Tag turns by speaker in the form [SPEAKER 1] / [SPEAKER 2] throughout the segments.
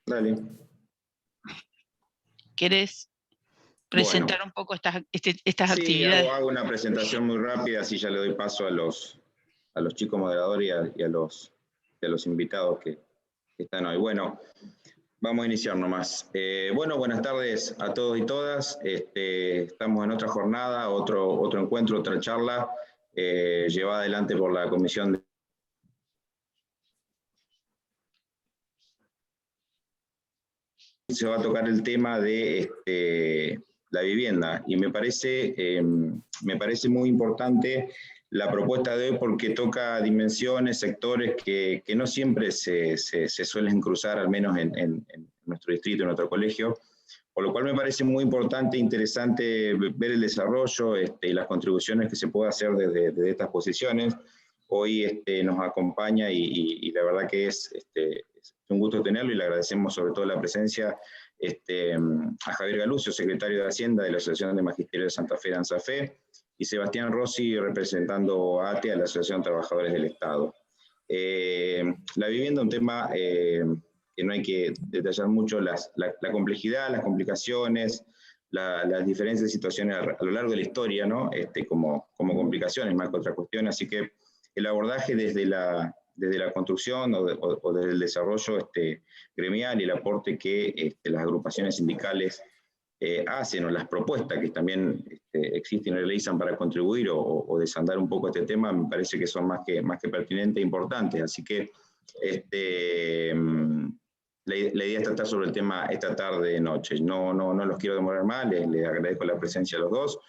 [SPEAKER 1] Dale.
[SPEAKER 2] ¿Querés presentar un poco estas
[SPEAKER 1] Sí,
[SPEAKER 2] actividades?
[SPEAKER 1] hago una presentación muy rápida, así ya le doy paso a los chicos moderadores y a los invitados que están hoy. Bueno, vamos a iniciar nomás. Buenas tardes a todos y todas. Estamos en otra jornada, otro encuentro, otra charla llevada adelante por la Comisión de... Se va a tocar el tema de la vivienda y me parece muy importante la propuesta de hoy porque toca dimensiones, sectores que no siempre se suelen cruzar, al menos en nuestro distrito, en nuestro colegio, por lo cual me parece muy importante e interesante ver el desarrollo y las contribuciones que se puede hacer desde estas posiciones. Hoy nos acompaña y la verdad que es un gusto tenerlo y le agradecemos sobre todo la presencia a Javier Galucio, secretario de Hacienda de la Asociación de Magisterio de Santa Fe, ANSAFE, y Sebastián Rossi, representando a ATE, a la Asociación de Trabajadores del Estado. La vivienda es un tema que no hay que detallar mucho la complejidad, las complicaciones, las diferentes situaciones a lo largo de la historia, ¿no? Como complicaciones más que otra cuestión, así que el abordaje desde la construcción o desde el desarrollo gremial y el aporte que las agrupaciones sindicales hacen o las propuestas que también existen y realizan para contribuir o desandar un poco este tema, me parece que son más que pertinentes e importantes. Así que la idea es tratar sobre el tema esta tarde de noche. No los quiero demorar más, les agradezco la presencia a los dos.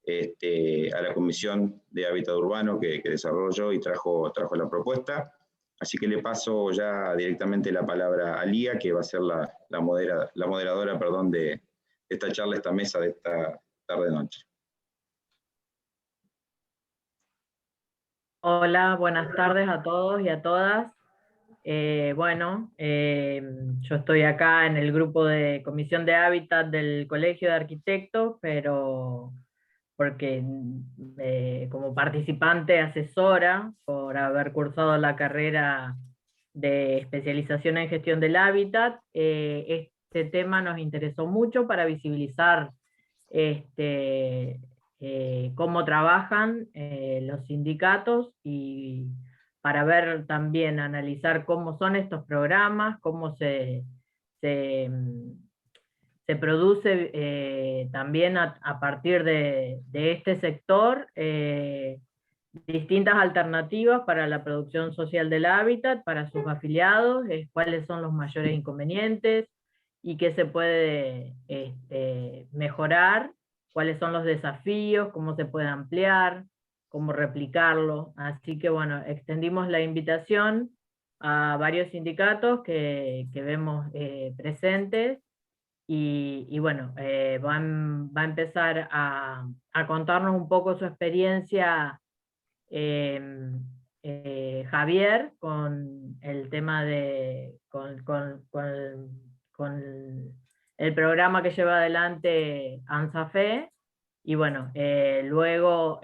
[SPEAKER 1] A la Comisión de Hábitat Urbano que desarrolló y trajo la propuesta. Así que le paso ya directamente la palabra a Lía, que va a ser la moderadora de esta charla, esta mesa de esta tarde-noche.
[SPEAKER 3] Hola, buenas tardes a todos y a todas. Yo estoy acá en el grupo de Comisión de Hábitat del Colegio de Arquitectos, pero porque como participante asesora por haber cursado la carrera de especialización en gestión del hábitat, este tema nos interesó mucho para visibilizar cómo trabajan los sindicatos y para ver también, analizar cómo son estos programas, cómo se produce también a partir de este sector distintas alternativas para la producción social del hábitat, para sus afiliados, cuáles son los mayores inconvenientes y qué se puede mejorar, cuáles son los desafíos, cómo se puede ampliar, cómo replicarlo. Así que bueno, extendimos la invitación a varios sindicatos que vemos presentes y bueno, va a empezar a contarnos un poco su experiencia Javier con el tema con el programa que lleva adelante ANSAFE, y bueno, luego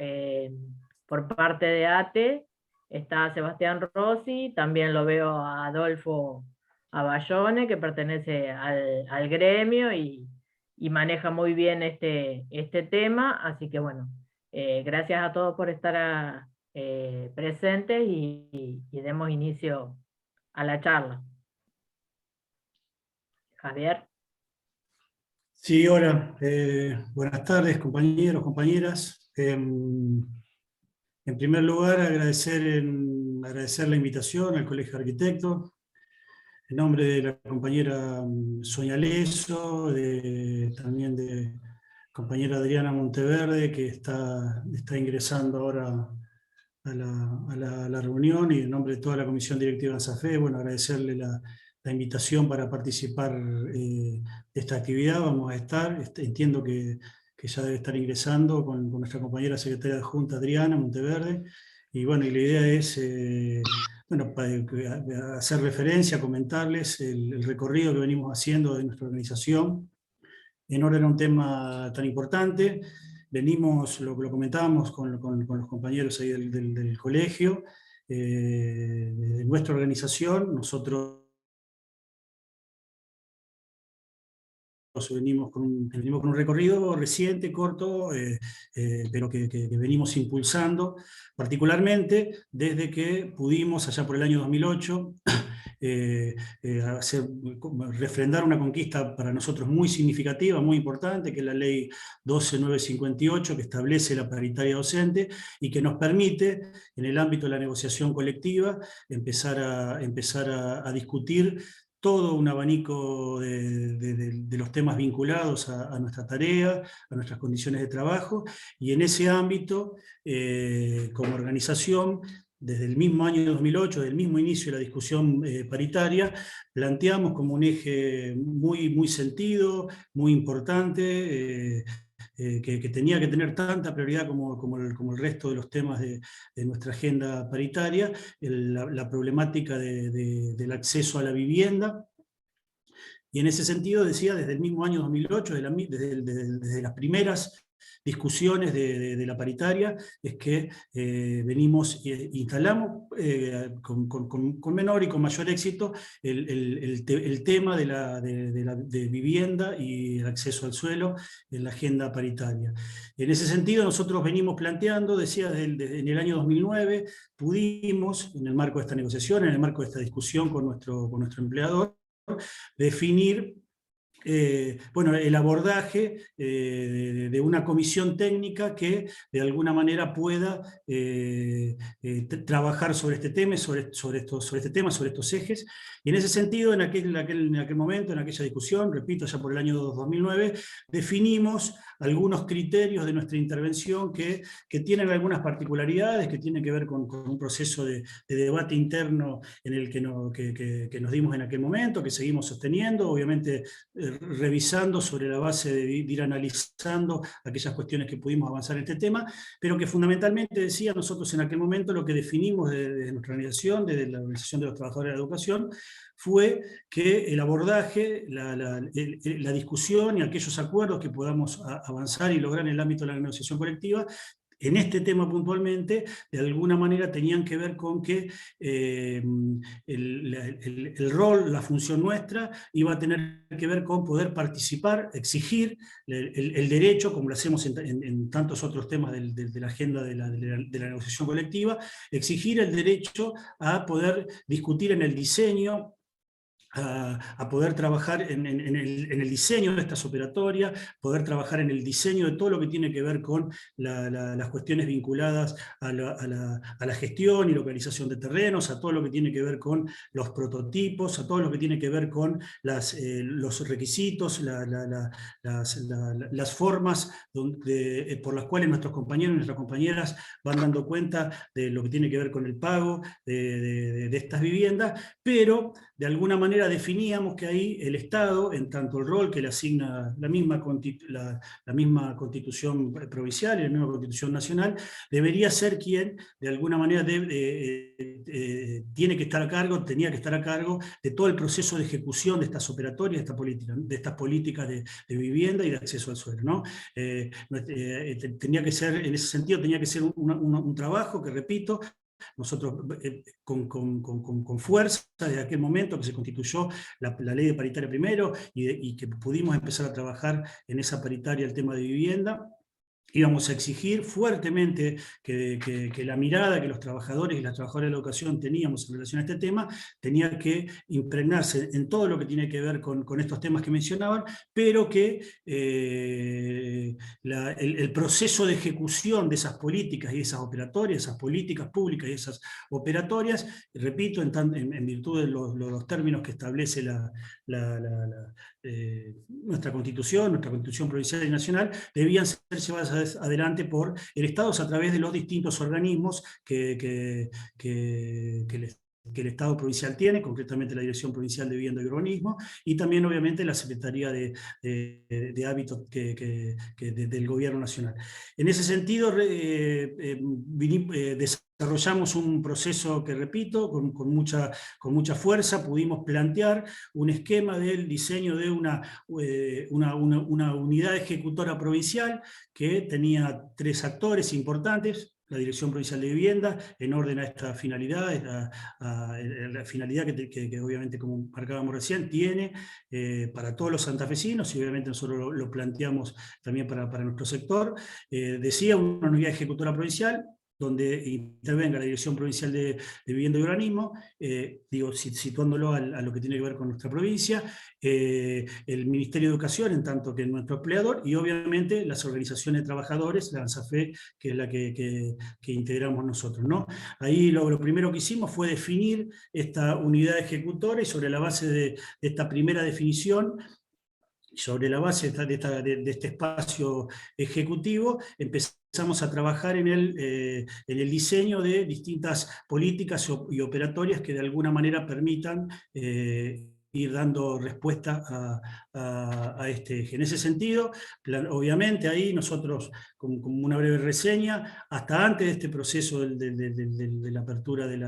[SPEAKER 3] por parte de ATE está Sebastián Rossi, también lo veo a Adolfo Aballone, que pertenece al gremio y maneja muy bien este tema, así que bueno, gracias a todos por estar presentes y demos inicio a la charla. Javier.
[SPEAKER 4] Sí, hola. Buenas tardes, compañeros, compañeras. En primer lugar, agradecer la invitación al Colegio de Arquitectos, en nombre de la compañera Sonia Leso, también de compañera Adriana Monteverde, que está ingresando ahora a la reunión, y en nombre de toda la Comisión Directiva de ANSAFE, bueno, agradecerle la invitación para participar de esta actividad. Vamos a estar, entiendo que ya debe estar ingresando con nuestra compañera secretaria adjunta Adriana Monteverde, y bueno, y la idea es hacer referencia, comentarles el recorrido que venimos haciendo de nuestra organización en orden a un tema tan importante. Venimos, lo comentábamos con los compañeros ahí del colegio, de nuestra organización. Nosotros venimos con un recorrido reciente, corto, pero que venimos impulsando, particularmente desde que pudimos, allá por el año 2008, refrendar una conquista para nosotros muy significativa, muy importante, que es la ley 12958, que establece la paritaria docente y que nos permite, en el ámbito de la negociación colectiva, empezar a discutir todo un abanico de los temas vinculados a nuestra tarea, a nuestras condiciones de trabajo, y en ese ámbito, como organización, desde el mismo año 2008, desde el mismo inicio de la discusión paritaria, planteamos como un eje muy, muy sentido, muy importante, que tenía que tener tanta prioridad como el resto de los temas de nuestra agenda paritaria, la problemática del acceso a la vivienda. Y en ese sentido, decía, desde el mismo año 2008, desde las primeras discusiones de la paritaria, es que instalamos con menor y con mayor éxito el tema de vivienda y el acceso al suelo en la agenda paritaria. En ese sentido, nosotros venimos planteando, decía, en el año 2009, pudimos, en el marco de esta negociación, en el marco de esta discusión con nuestro empleador, definir el abordaje de una comisión técnica que de alguna manera pueda trabajar sobre este tema, sobre estos ejes. Y en ese sentido, en aquel momento, en aquella discusión, repito, ya por el año 2009, definimos algunos criterios de nuestra intervención que tienen algunas particularidades, que tienen que ver con un proceso de debate interno en el que nos dimos en aquel momento, que seguimos sosteniendo, obviamente revisando sobre la base de ir analizando aquellas cuestiones que pudimos avanzar en este tema, pero que fundamentalmente, decía, nosotros en aquel momento lo que definimos de nuestra organización, desde la Organización de los Trabajadores de la Educación, fue que el abordaje, la discusión y aquellos acuerdos que podamos avanzar y lograr en el ámbito de la negociación colectiva, en este tema puntualmente, de alguna manera tenían que ver con que el rol, la función nuestra, iba a tener que ver con poder participar, exigir el derecho, como lo hacemos en tantos otros temas de la agenda de la negociación colectiva, exigir el derecho a poder discutir en el diseño, a poder trabajar en el diseño de estas operatorias, poder trabajar en el diseño de todo lo que tiene que ver con las cuestiones vinculadas a la gestión y localización de terrenos, a todo lo que tiene que ver con los prototipos, a todo lo que tiene que ver con los requisitos, las formas por las cuales nuestros compañeros y nuestras compañeras van dando cuenta de lo que tiene que ver con el pago de estas viviendas, pero de alguna manera definíamos que ahí el Estado, en tanto el rol que le asigna la misma Constitución provincial y la misma Constitución nacional, debería ser quien de alguna manera tenía que estar a cargo de todo el proceso de ejecución de estas operatorias, de estas políticas de vivienda y de acceso al suelo, ¿no? Tenía que ser, en ese sentido, tenía que ser un trabajo que, repito, nosotros con fuerza desde aquel momento que se constituyó la ley de paritaria primero y que pudimos empezar a trabajar en esa paritaria el tema de vivienda, íbamos a exigir fuertemente que la mirada que los trabajadores y las trabajadoras de la educación teníamos en relación a este tema tenía que impregnarse en todo lo que tiene que ver con estos temas que mencionaban, pero que el proceso de ejecución de esas políticas y esas operatorias, esas políticas públicas y esas operatorias, repito, en virtud de los términos que establece nuestra Constitución provincial y nacional, debían ser llevadas adelante por el Estado a través de los distintos organismos que el Estado provincial tiene, concretamente la Dirección Provincial de Vivienda y Urbanismo, y también obviamente la Secretaría de Hábitat del Gobierno Nacional. En ese sentido, desarrollamos un proceso que, repito, con mucha fuerza, pudimos plantear un esquema del diseño de una unidad ejecutora provincial que tenía 3 actores importantes. la Dirección Provincial de Vivienda, en orden a esta finalidad, la finalidad que obviamente, como marcábamos recién, tiene para todos los santafesinos, y obviamente nosotros lo planteamos también para nuestro sector. Decía, una unidad ejecutora provincial, donde intervenga la Dirección Provincial de Vivienda y Urbanismo, situándolo a lo que tiene que ver con nuestra provincia, el Ministerio de Educación, en tanto que nuestro empleador, y obviamente las organizaciones de trabajadores, la ANSAFE, que es la que integramos nosotros, ¿no? Ahí lo primero que hicimos fue definir esta unidad ejecutora, y sobre la base de esta primera definición, sobre la base de este espacio ejecutivo, empezamos a trabajar en el diseño de distintas políticas y operatorias que de alguna manera permitan ir dando respuesta a este eje. En ese sentido, obviamente ahí nosotros, como una breve reseña, hasta antes de este proceso de la apertura de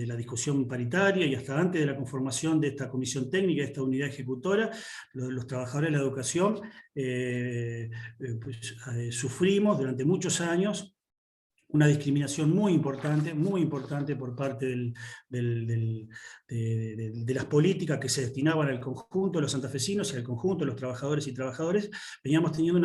[SPEAKER 4] la discusión paritaria, y hasta antes de la conformación de esta comisión técnica, de esta unidad ejecutora, los trabajadores de la educación sufrimos durante muchos años una discriminación muy importante por parte de las políticas que se destinaban al conjunto de los santafesinos y al conjunto de los trabajadores y trabajadoras. Veníamos teniendo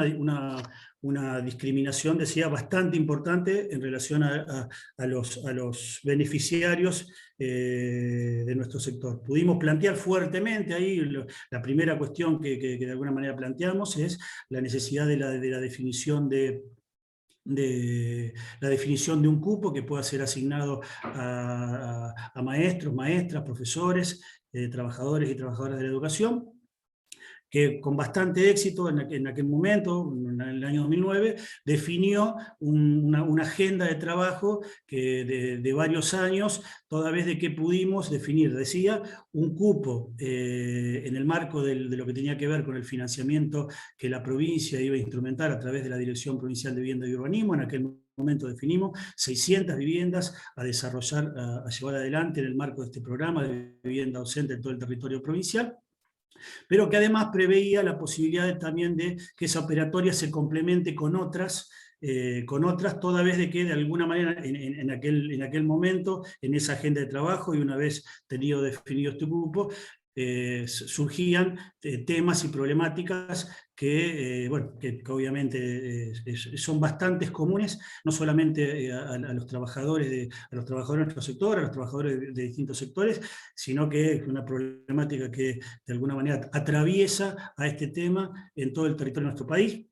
[SPEAKER 4] una discriminación, decía, bastante importante en relación a los beneficiarios de nuestro sector. Pudimos plantear fuertemente ahí, la primera cuestión que de alguna manera planteamos es la necesidad de la definición de un cupo que pueda ser asignado a maestros, maestras, profesores, trabajadores y trabajadoras de la educación, que con bastante éxito en aquel momento, en el año 2009, definió una agenda de trabajo que de varios años, toda vez de que pudimos definir, decía, un cupo en el marco de lo que tenía que ver con el financiamiento que la provincia iba a instrumentar a través de la Dirección Provincial de Vivienda y Urbanismo. En aquel momento definimos 600 viviendas a desarrollar, a llevar adelante en el marco de este programa de vivienda docente en todo el territorio provincial, pero que además preveía la posibilidad también de que esa operatoria se complemente con otras, toda vez de que de alguna manera en aquel momento, en esa agenda de trabajo, y una vez tenido definido este grupo, surgían temas y problemáticas que obviamente son bastante comunes, no solamente a los trabajadores de nuestro sector, a los trabajadores de distintos sectores, sino que es una problemática que de alguna manera atraviesa a este tema en todo el territorio de nuestro país.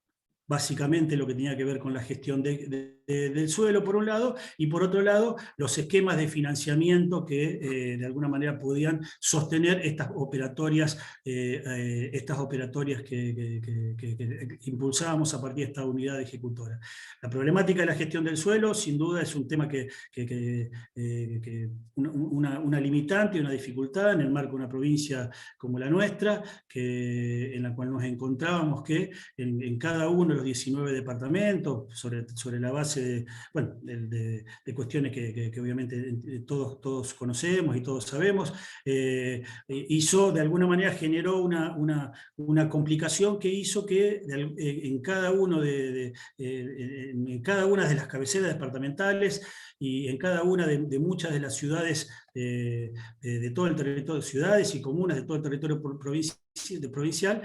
[SPEAKER 4] Básicamente lo que tenía que ver con la gestión del suelo, por un lado, y por otro lado, los esquemas de financiamiento que de alguna manera podían sostener estas operatorias que impulsábamos a partir de esta unidad ejecutora. La problemática de la gestión del suelo, sin duda, es un tema una limitante, una dificultad en el marco de una provincia como la nuestra, en la cual nos encontrábamos que en cada uno de los 19 departamentos, sobre la base de cuestiones que obviamente todos conocemos y todos sabemos, de alguna manera generó una complicación que hizo que en cada una de las cabeceras departamentales y en cada una de muchas de las ciudades de todo el territorio, ciudades y comunas de todo el territorio provincial,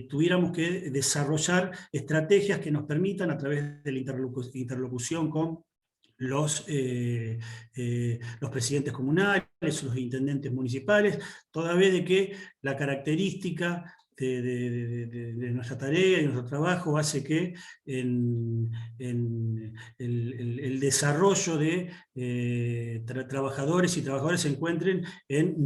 [SPEAKER 4] tuviéramos que desarrollar estrategias que nos permitan, a través de la interlocución con los presidentes comunales, los intendentes municipales, toda vez de que la característica de nuestra tarea y nuestro trabajo hace que el desarrollo de trabajadores y trabajadoras se encuentren en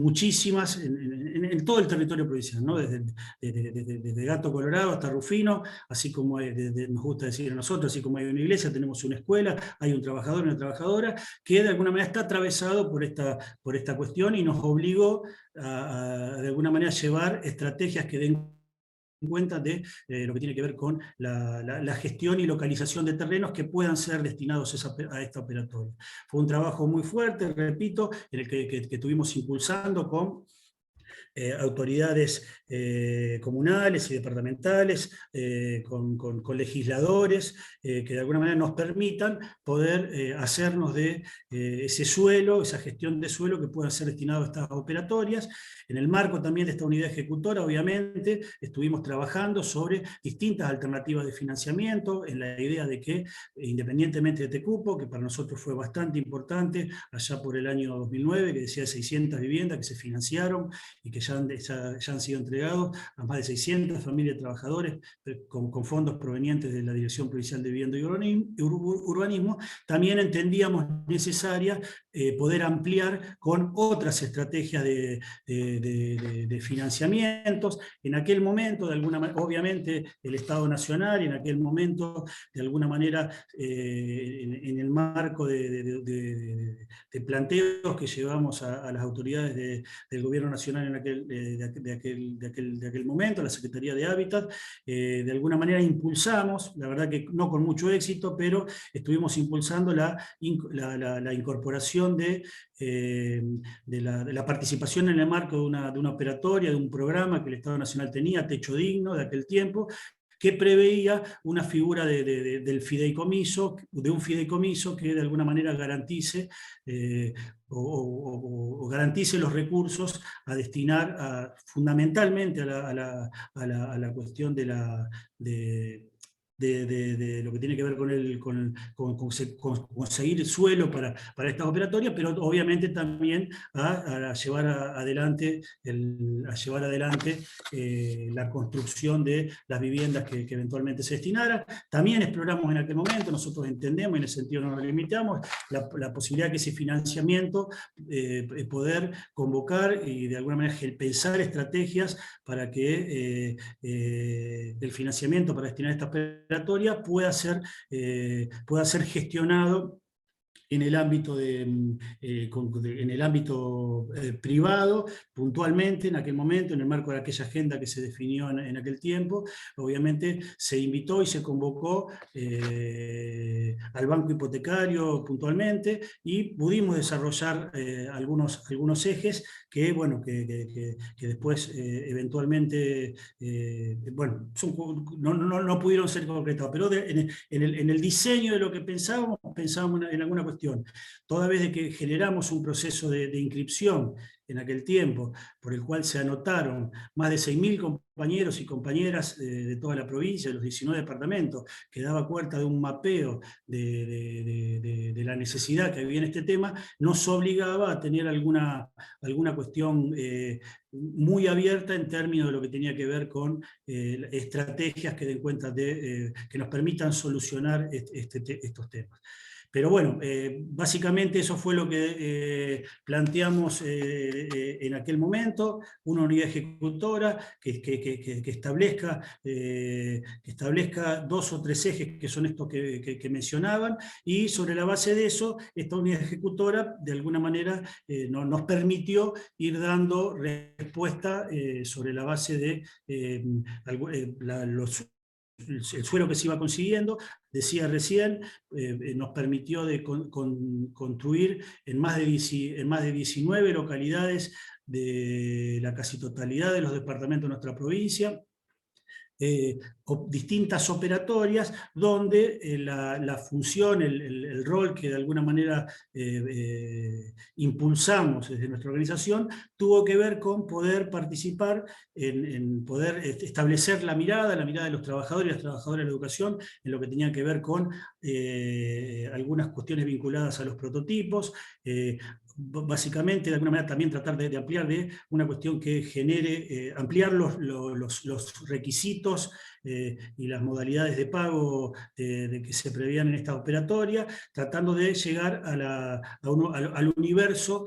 [SPEAKER 4] todo el territorio provincial, ¿no? Desde Gato Colorado hasta Rufino, así como nos gusta decir a nosotros, así como hay una iglesia, tenemos una escuela, hay un trabajador y una trabajadora, que de alguna manera está atravesado por esta cuestión, y nos obligó de alguna manera llevar estrategias que den cuenta de lo que tiene que ver con la gestión y localización de terrenos que puedan ser destinados a esta operatoria. Fue un trabajo muy fuerte, repito, en el que estuvimos impulsando con autoridades comunales y departamentales, con legisladores, que de alguna manera nos permitan poder hacernos de ese suelo, esa gestión de suelo que pueda ser destinado a estas operatorias. En el marco también de esta unidad ejecutora, obviamente, estuvimos trabajando sobre distintas alternativas de financiamiento, en la idea de que, independientemente de este cupo, que para nosotros fue bastante importante, allá por el año 2009, que decía 600 viviendas que se financiaron y que ya han sido entregados a más de 600 familias de trabajadores con fondos provenientes de la Dirección Provincial de Vivienda y Urbanismo, también entendíamos necesaria poder ampliar con otras estrategias de financiamientos. En aquel momento, de alguna manera, obviamente el Estado Nacional, y en aquel momento, de alguna manera, en el marco de planteos que llevamos a las autoridades del Gobierno Nacional de aquel momento, la Secretaría de Hábitat, de alguna manera impulsamos, la verdad que no con mucho éxito, pero estuvimos impulsando la incorporación de la participación en el marco de una operatoria, de un programa que el Estado Nacional tenía, Techo Digno, de aquel tiempo, que preveía una figura del fideicomiso, de un fideicomiso que de alguna manera garantice o garantice los recursos a destinar fundamentalmente a la cuestión de lo que tiene que ver con conseguir el suelo para estas operatorias, pero obviamente también a llevar adelante la construcción de las viviendas que eventualmente se destinaran. También exploramos en aquel momento, nosotros entendemos, en ese sentido no nos limitamos, la posibilidad que ese financiamiento poder convocar y de alguna manera pensar estrategias para que el financiamiento para destinar esta operatoria pueda ser gestionado en el ámbito, privado, puntualmente en aquel momento, en el marco de aquella agenda que se definió en aquel tiempo. Obviamente se invitó y se convocó al banco hipotecario puntualmente, y pudimos desarrollar algunos ejes que, bueno, que después eventualmente no pudieron ser concretados, pero en el diseño de lo que pensábamos en alguna cuestión. Toda vez de que generamos un proceso de inscripción en aquel tiempo, por el cual se anotaron más de 6.000 compañeros y compañeras de toda la provincia, de los 19 departamentos, que daba cuenta de un mapeo de la necesidad que había en este tema, nos obligaba a tener alguna cuestión muy abierta en términos de lo que tenía que ver con estrategias que den cuenta que nos permitan solucionar estos temas. Pero bueno, básicamente eso fue lo que planteamos en aquel momento, una unidad ejecutora que establezca 2 o 3 ejes, que son estos que mencionaban, y sobre la base de eso, esta unidad ejecutora de alguna manera nos permitió ir dando respuesta sobre la base de el suelo que se iba consiguiendo. Decía recién, nos permitió construir en más de 19 localidades de la casi totalidad de los departamentos de nuestra provincia, distintas operatorias donde la función, el rol que de alguna manera impulsamos desde nuestra organización, tuvo que ver con poder participar en poder establecer la mirada de los trabajadores y las trabajadoras de la educación en lo que tenía que ver con algunas cuestiones vinculadas a los prototipos, básicamente de alguna manera también tratar de ampliar de una cuestión que genere, ampliar los requisitos y las modalidades de pago que se prevían en esta operatoria, tratando de llegar al universo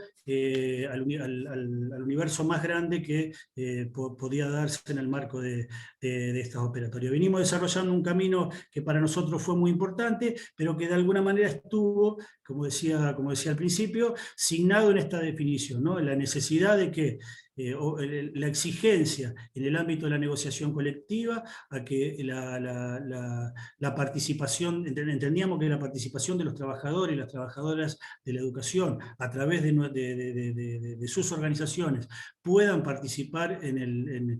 [SPEAKER 4] más grande que podía darse en el marco de estas operatorias. Venimos desarrollando un camino que para nosotros fue muy importante, pero que de alguna manera estuvo, como decía al principio, signado en esta definición, ¿no? La necesidad de que la exigencia en el ámbito de la negociación colectiva a que la participación, entendíamos que la participación de los trabajadores y las trabajadoras de la educación a través de sus organizaciones puedan participar en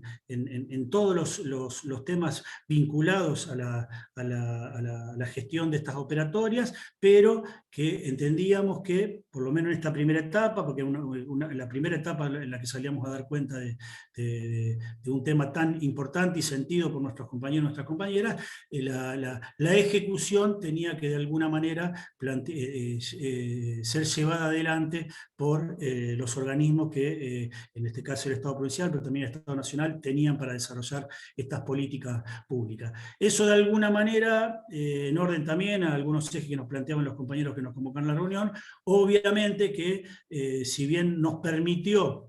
[SPEAKER 4] todos los temas vinculados a la gestión de estas operatorias, pero que entendíamos que, por lo menos en esta primera etapa, porque la primera etapa en la que salíamos a dar cuenta de un tema tan importante y sentido por nuestros compañeros y nuestras compañeras, la ejecución tenía que de alguna manera ser llevada adelante por los organismos que, en este caso el Estado provincial, pero también el Estado nacional, tenían para desarrollar estas políticas públicas. Eso de alguna manera, en orden también a algunos ejes que nos planteaban los compañeros que nos convocaron a la reunión, obviamente que si bien nos permitió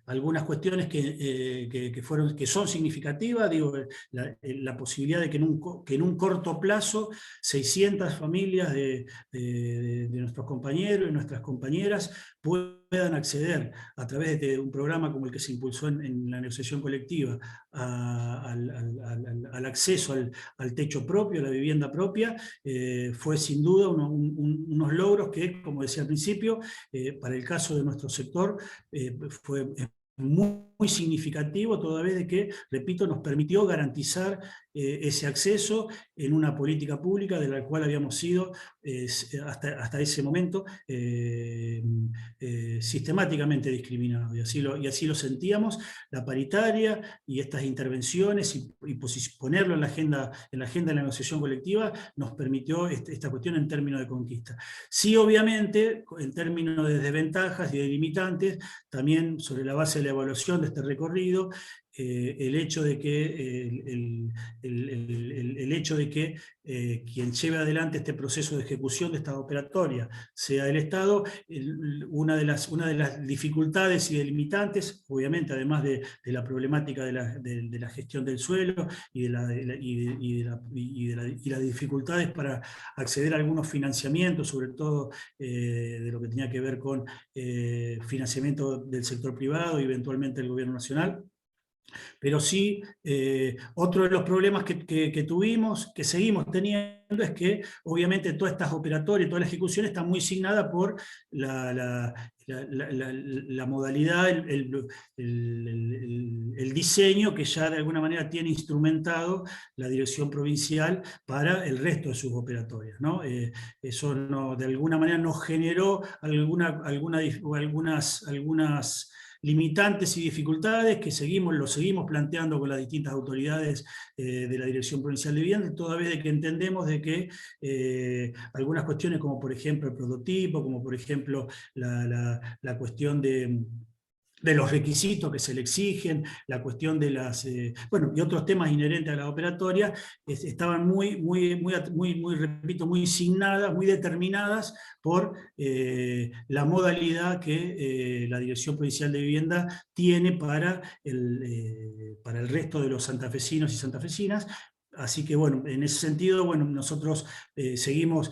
[SPEAKER 4] algunas cuestiones que son significativas, digo, la posibilidad de que en un corto plazo 600 familias de nuestros compañeros y nuestras compañeras puedan acceder a través de un programa como el que se impulsó en la negociación colectiva al acceso al techo propio, a la vivienda propia, fue sin duda unos logros que, como decía al principio, para el caso de nuestro sector fue muy significativo, toda vez de que, repito, nos permitió garantizar ese acceso en una política pública de la cual habíamos sido hasta ese momento sistemáticamente discriminados, y así lo sentíamos. La paritaria y estas intervenciones y ponerlo en la agenda de la negociación colectiva nos permitió esta cuestión en términos de conquista. Sí, obviamente, en términos de desventajas y de limitantes, también sobre la base de la evaluación de este recorrido, el hecho de que quien lleve adelante este proceso de ejecución de esta operatoria sea el Estado, una de las dificultades y delimitantes, obviamente, además de la problemática de la gestión del suelo y las dificultades para acceder a algunos financiamientos, sobre todo de lo que tenía que ver con financiamiento del sector privado y eventualmente del gobierno nacional. Pero sí, otro de los problemas que tuvimos, que seguimos teniendo, es que obviamente todas estas operatorias, toda la ejecución está muy signada por la modalidad, el diseño que ya de alguna manera tiene instrumentado la dirección provincial para el resto de sus operatorias, ¿no? Eso de alguna manera nos generó algunas limitantes y dificultades que lo seguimos planteando con las distintas autoridades de la Dirección Provincial de Vivienda, toda vez de que entendemos de que algunas cuestiones, como por ejemplo el prototipo, como por ejemplo la cuestión de los requisitos que se le exigen, la cuestión de y otros temas inherentes a la operatoria, estaban muy signadas, muy determinadas por la modalidad que la Dirección Provincial de Vivienda tiene para el resto de los santafesinos y santafesinas. Así que bueno, en ese sentido, bueno, nosotros seguimos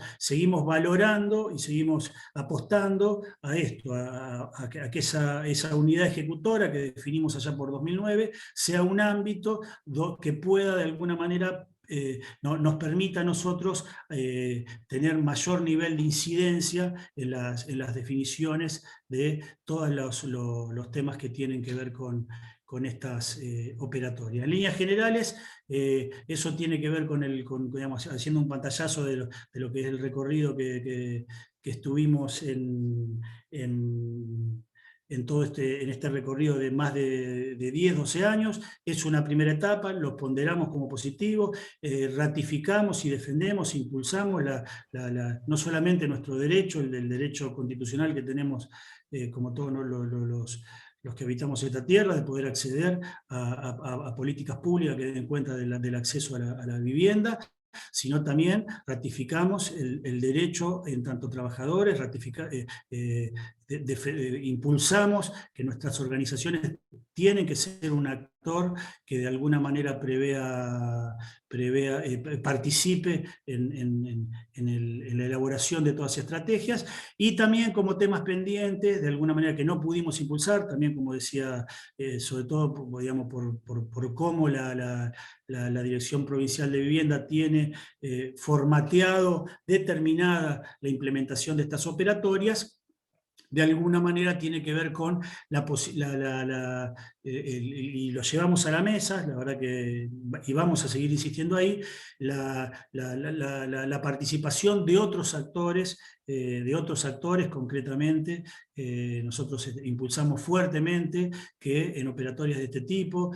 [SPEAKER 4] valorando y seguimos apostando a esto, a que esa unidad ejecutora que definimos allá por 2009 sea un ámbito que pueda de alguna manera nos permita a nosotros tener mayor nivel de incidencia en las definiciones de todos los temas que tienen que ver con estas operatorias. En líneas generales, eso tiene que ver digamos, haciendo un pantallazo de lo que es el recorrido que estuvimos en este recorrido de más de 10, 12 años. Es una primera etapa, lo ponderamos como positivo, ratificamos y defendemos, impulsamos no solamente nuestro derecho, el del derecho constitucional que tenemos como todos los que habitamos esta tierra, de poder acceder a políticas públicas que den cuenta del acceso a la vivienda, sino también ratificamos el derecho en tanto trabajadores, impulsamos que nuestras organizaciones tienen que ser un actor que de alguna manera participe en la elaboración de todas las estrategias, y también como temas pendientes, de alguna manera que no pudimos impulsar, también como decía, sobre todo digamos, por cómo la Dirección Provincial de Vivienda tiene formateado, determinada la implementación de estas operatorias, de alguna manera tiene que ver con y lo llevamos a la mesa, la verdad que, y vamos a seguir insistiendo ahí, la participación de otros actores, concretamente. Nosotros impulsamos fuertemente que en operatorias de este tipo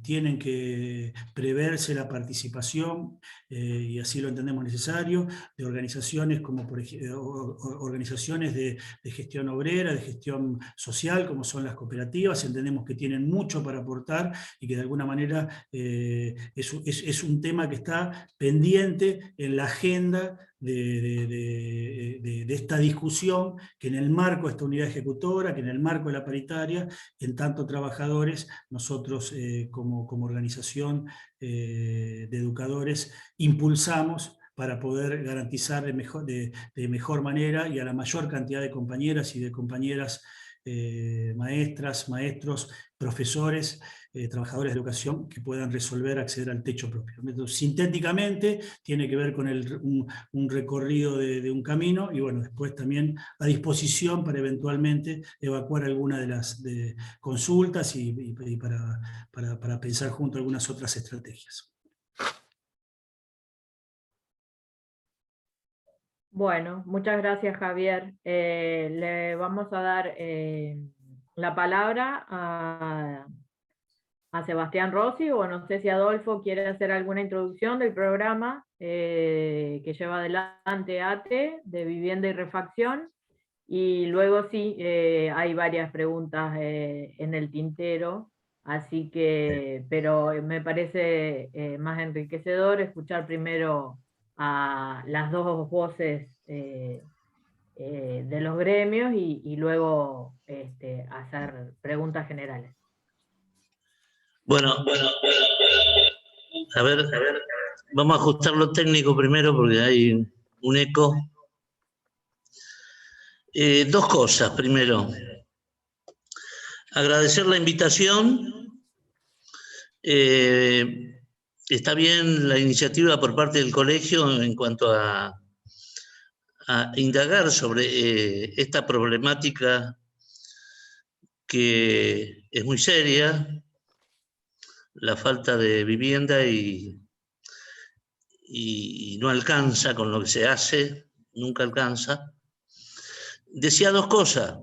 [SPEAKER 4] tienen que preverse la participación, y así lo entendemos necesario, de organizaciones como por ejemplo, organizaciones de gestión obrera, de gestión social, como son las cooperativas. Entendemos que tienen mucho para aportar y que de alguna manera es un tema que está pendiente en la agenda de esta discusión, que en el marco de esta unidad ejecutora, que en el marco de la paritaria, en tanto trabajadores, nosotros como organización de educadores impulsamos para poder garantizar de mejor manera y a la mayor cantidad de compañeras y de compañeras maestras, maestros, profesores, trabajadores de educación, que puedan resolver acceder al techo propio. Entonces, sintéticamente, tiene que ver con un recorrido de un camino, y bueno, después también a disposición para eventualmente evacuar alguna de las consultas y para pensar junto algunas otras estrategias.
[SPEAKER 3] Bueno, muchas gracias, Javier. Le vamos a dar la palabra a Sebastián Rossi, o no sé si Adolfo quiere hacer alguna introducción del programa que lleva adelante ATE de vivienda y refacción, y luego sí, hay varias preguntas en el tintero, así que, pero me parece más enriquecedor escuchar primero a las dos voces de los gremios y luego hacer preguntas generales.
[SPEAKER 5] Bueno, a ver, vamos a ajustar lo técnico primero porque hay un eco. Dos cosas. Primero, agradecer la invitación. Está bien la iniciativa por parte del colegio en cuanto a indagar sobre esta problemática que es muy seria, la falta de vivienda y no alcanza con lo que se hace, nunca alcanza. Decía dos cosas: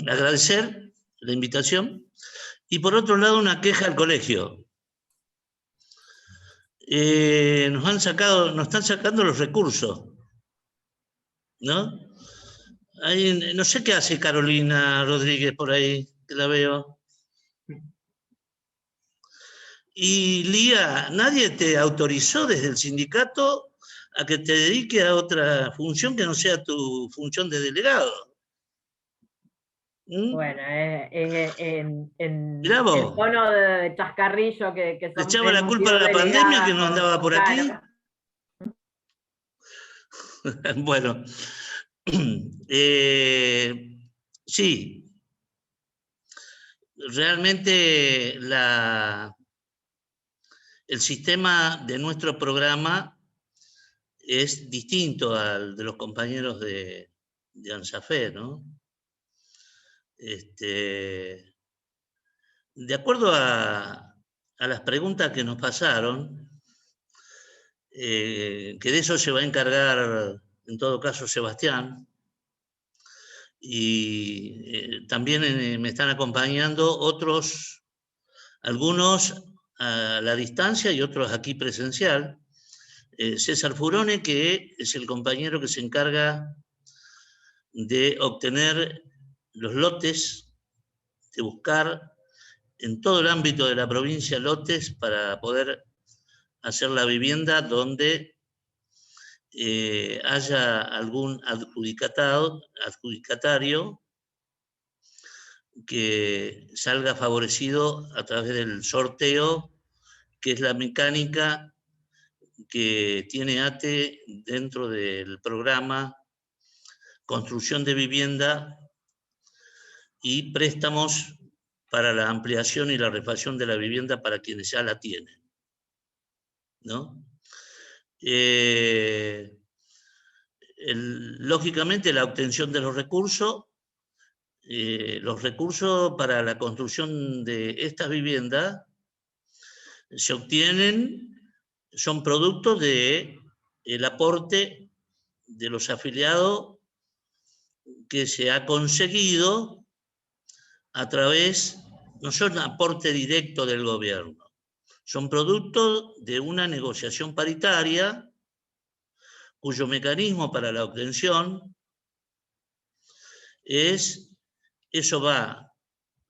[SPEAKER 5] agradecer la invitación y por otro lado una queja al colegio. Nos están sacando los recursos, ¿no? No sé qué hace Carolina Rodríguez por ahí, que la veo. Y Lía, nadie te autorizó desde el sindicato a que te dediques a otra función que no sea tu función de delegado.
[SPEAKER 3] Bueno, en
[SPEAKER 5] Mirá vos.
[SPEAKER 3] el tono de chascarrillo que
[SPEAKER 5] Le echaba la culpa a la pandemia que no andaba por aquí. Bueno, sí, realmente el sistema de nuestro programa es distinto al de los compañeros de ANSAFE, ¿no? De acuerdo a las preguntas que nos pasaron, que de eso se va a encargar en todo caso Sebastián, y también me están acompañando algunos a la distancia y otros aquí presencial. César Furone, que es el compañero que se encarga de obtener los lotes, de buscar en todo el ámbito de la provincia lotes para poder hacer la vivienda donde haya algún adjudicatario que salga favorecido a través del sorteo, que es la mecánica que tiene ATE dentro del programa Construcción de Vivienda y préstamos para la ampliación y la refacción de la vivienda para quienes ya la tienen, ¿no? Lógicamente, la obtención de los recursos para la construcción de estas viviendas se obtienen, son producto del aporte de los afiliados que se ha conseguido a través, no son aporte directo del gobierno, son producto de una negociación paritaria cuyo mecanismo para la obtención es, eso va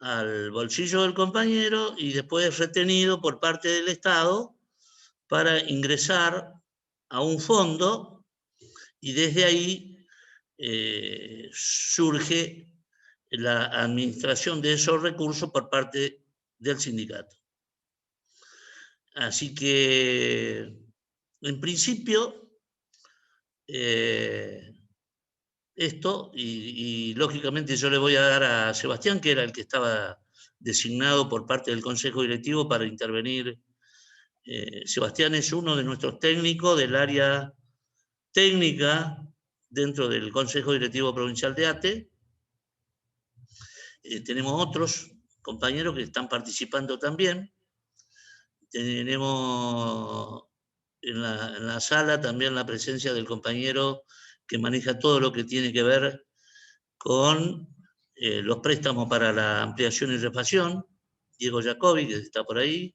[SPEAKER 5] al bolsillo del compañero y después es retenido por parte del Estado para ingresar a un fondo y desde ahí surge la administración de esos recursos por parte del sindicato. Así que, en principio, esto, y lógicamente yo le voy a dar a Sebastián, que era el que estaba designado por parte del Consejo Directivo para intervenir. Sebastián es uno de nuestros técnicos del área técnica dentro del Consejo Directivo Provincial de ATE. Tenemos otros compañeros que están participando también. Tenemos en la sala también la presencia del compañero que maneja todo lo que tiene que ver con los préstamos para la ampliación y refacción, Diego Jacobi, que está por ahí.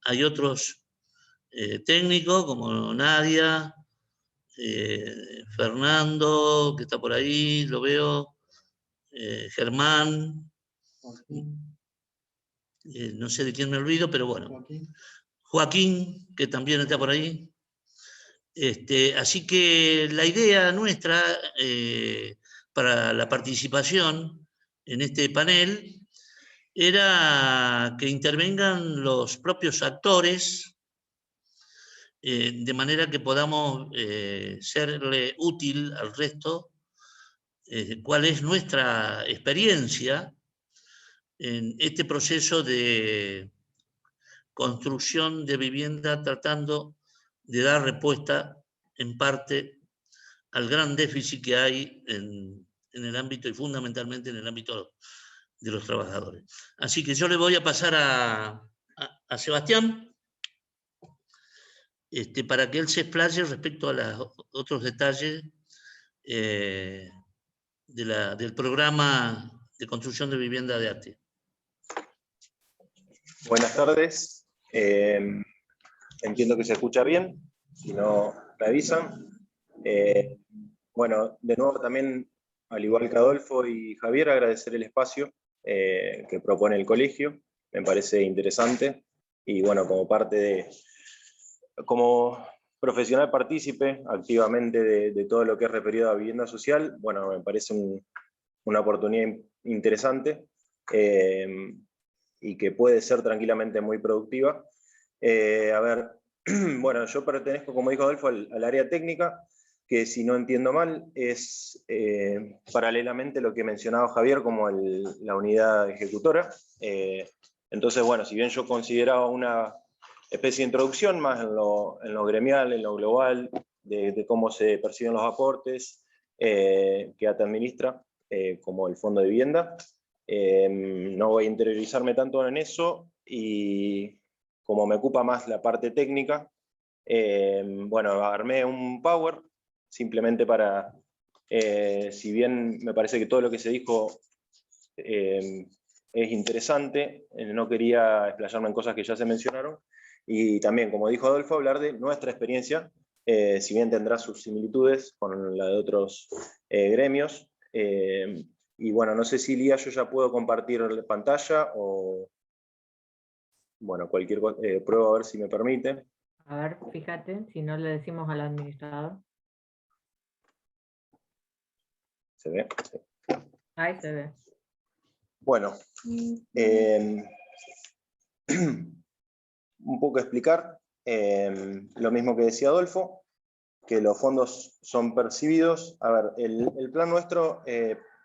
[SPEAKER 5] Hay otros técnicos como Nadia, Fernando, que está por ahí, lo veo, Germán, no sé de quién me olvido, pero bueno, Joaquín, que también está por ahí. Así que la idea nuestra para la participación en este panel era que intervengan los propios actores de manera que podamos serle útil al resto cuál es nuestra experiencia en este proceso de construcción de vivienda tratando de dar respuesta en parte al gran déficit que hay en el ámbito y fundamentalmente en el ámbito de los trabajadores. Así que yo le voy a pasar a Sebastián para que él se explaye respecto a los otros detalles del programa de construcción de vivienda de ATE.
[SPEAKER 6] Buenas tardes. Entiendo que se escucha bien, si no me avisan. Bueno, de nuevo también, al igual que Adolfo y Javier, agradecer el espacio que propone el colegio, me parece interesante, y bueno, como profesional partícipe activamente de todo lo que es referido a vivienda social, bueno, me parece una oportunidad interesante y que puede ser tranquilamente muy productiva. A ver, bueno, yo pertenezco, como dijo Adolfo, al área técnica, que si no entiendo mal es paralelamente lo que mencionaba Javier como la unidad ejecutora. Entonces, bueno, si bien yo consideraba una especie de introducción más en lo gremial, en lo global, de cómo se perciben los aportes que ATE administra, como el Fondo de Vivienda, no voy a interiorizarme tanto en eso, y como me ocupa más la parte técnica, bueno, armé un Power, simplemente para, si bien me parece que todo lo que se dijo es interesante, no quería explayarme en cosas que ya se mencionaron, y también, como dijo Adolfo, hablar de nuestra experiencia, si bien tendrá sus similitudes con la de otros gremios. Y bueno, no sé si Lía, yo ya puedo compartir la pantalla o, bueno, cualquier prueba, a ver si me permite.
[SPEAKER 3] A ver, fíjate, si no le decimos al administrador.
[SPEAKER 6] ¿Se ve? Sí.
[SPEAKER 3] Ahí se ve.
[SPEAKER 6] Bueno, un poco explicar lo mismo que decía Adolfo, que los fondos son percibidos. A ver, el plan nuestro,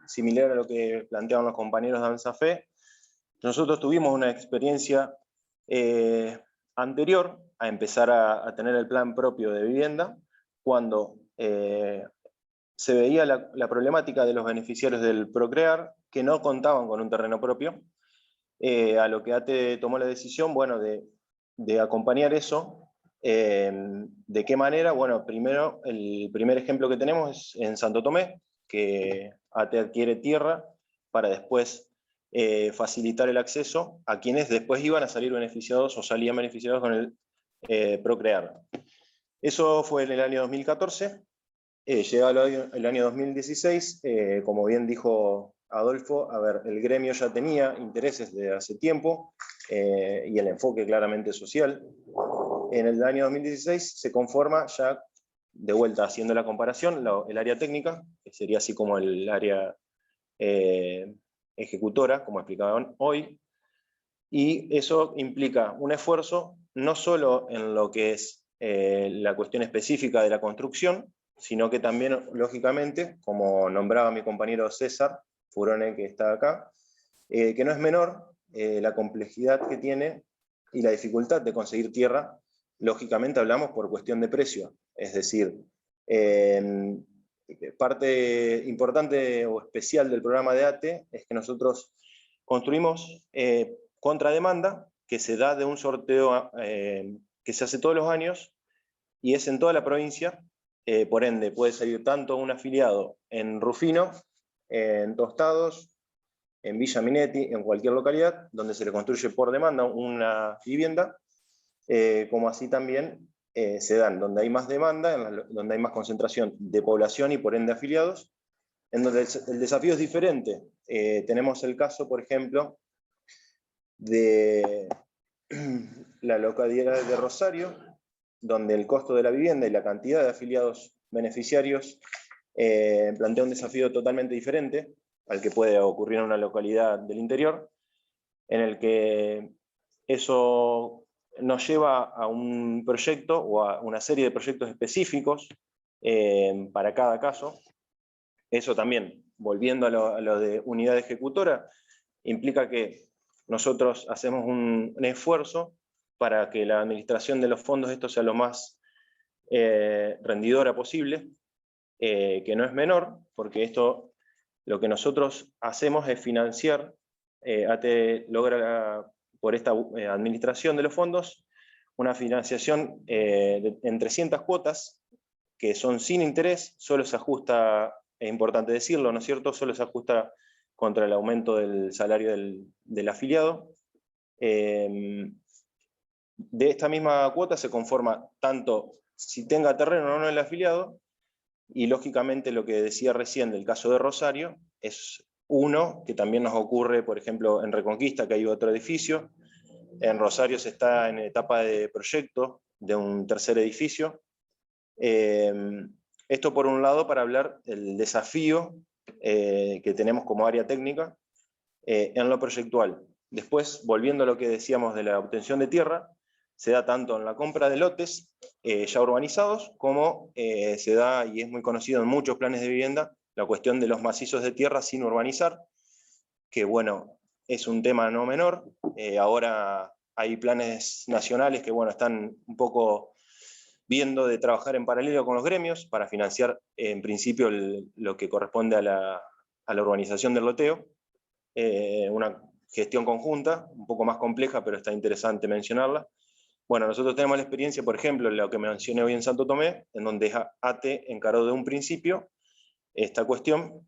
[SPEAKER 6] similar a lo que planteaban los compañeros de ANSAFE, nosotros tuvimos una experiencia anterior a empezar a tener el plan propio de vivienda, cuando se veía la problemática de los beneficiarios del Procrear, que no contaban con un terreno propio, a lo que ATE tomó la decisión, bueno, de acompañar eso. ¿De qué manera? Bueno, primero, el primer ejemplo que tenemos es en Santo Tomé, que ATE adquiere tierra para después facilitar el acceso a quienes después iban a salir beneficiados o salían beneficiados con el Procrear. Eso fue en el año 2014. Llegado el año 2016, como bien dijo Adolfo, a ver, el gremio ya tenía intereses de hace tiempo y el enfoque claramente social. En el año 2016 se conforma ya, de vuelta haciendo la comparación, el área técnica, que sería así como el área ejecutora, como explicaban hoy, y eso implica un esfuerzo no solo en lo que es la cuestión específica de la construcción, sino que también, lógicamente, como nombraba mi compañero César Furone, que está acá, que no es menor la complejidad que tiene y la dificultad de conseguir tierra. Lógicamente hablamos por cuestión de precio, es decir, parte importante o especial del programa de ATE es que nosotros construimos contra demanda, que se da de un sorteo que se hace todos los años, y es en toda la provincia. Por ende, puede salir tanto un afiliado en Rufino, en Tostados, en Villa Minetti, en cualquier localidad, donde se le construye por demanda una vivienda, como así también se dan donde hay más demanda, donde hay más concentración de población y por ende afiliados, en donde el desafío es diferente. Tenemos el caso, por ejemplo, de la localidad de Rosario, donde el costo de la vivienda y la cantidad de afiliados beneficiarios plantea un desafío totalmente diferente al que puede ocurrir en una localidad del interior, en el que eso nos lleva a un proyecto o a una serie de proyectos específicos para cada caso. Eso también, volviendo a lo de unidad ejecutora, implica que nosotros hacemos un esfuerzo para que la administración de los fondos esto sea lo más rendidora posible, que no es menor, porque esto lo que nosotros hacemos es financiar, ATE logra por esta administración de los fondos una financiación en 300 cuotas, que son sin interés, solo se ajusta, es importante decirlo, ¿no es cierto?, solo se ajusta contra el aumento del salario del afiliado. De esta misma cuota se conforma tanto si tenga terreno o no el afiliado, y lógicamente lo que decía recién del caso de Rosario es uno que también nos ocurre, por ejemplo, en Reconquista, que hay otro edificio. En Rosario se está en etapa de proyecto de un tercer edificio. Esto por un lado para hablar del desafío que tenemos como área técnica en lo proyectual. Después, volviendo a lo que decíamos de la obtención de tierra, se da tanto en la compra de lotes ya urbanizados, como se da, y es muy conocido en muchos planes de vivienda, la cuestión de los macizos de tierra sin urbanizar, que bueno, es un tema no menor. Ahora hay planes nacionales que bueno, están un poco viendo de trabajar en paralelo con los gremios para financiar en principio lo que corresponde a la urbanización del loteo. Una gestión conjunta, un poco más compleja, pero está interesante mencionarla. Bueno, nosotros tenemos la experiencia, por ejemplo, en lo que mencioné hoy en Santo Tomé, en donde ATE encaró de un principio esta cuestión,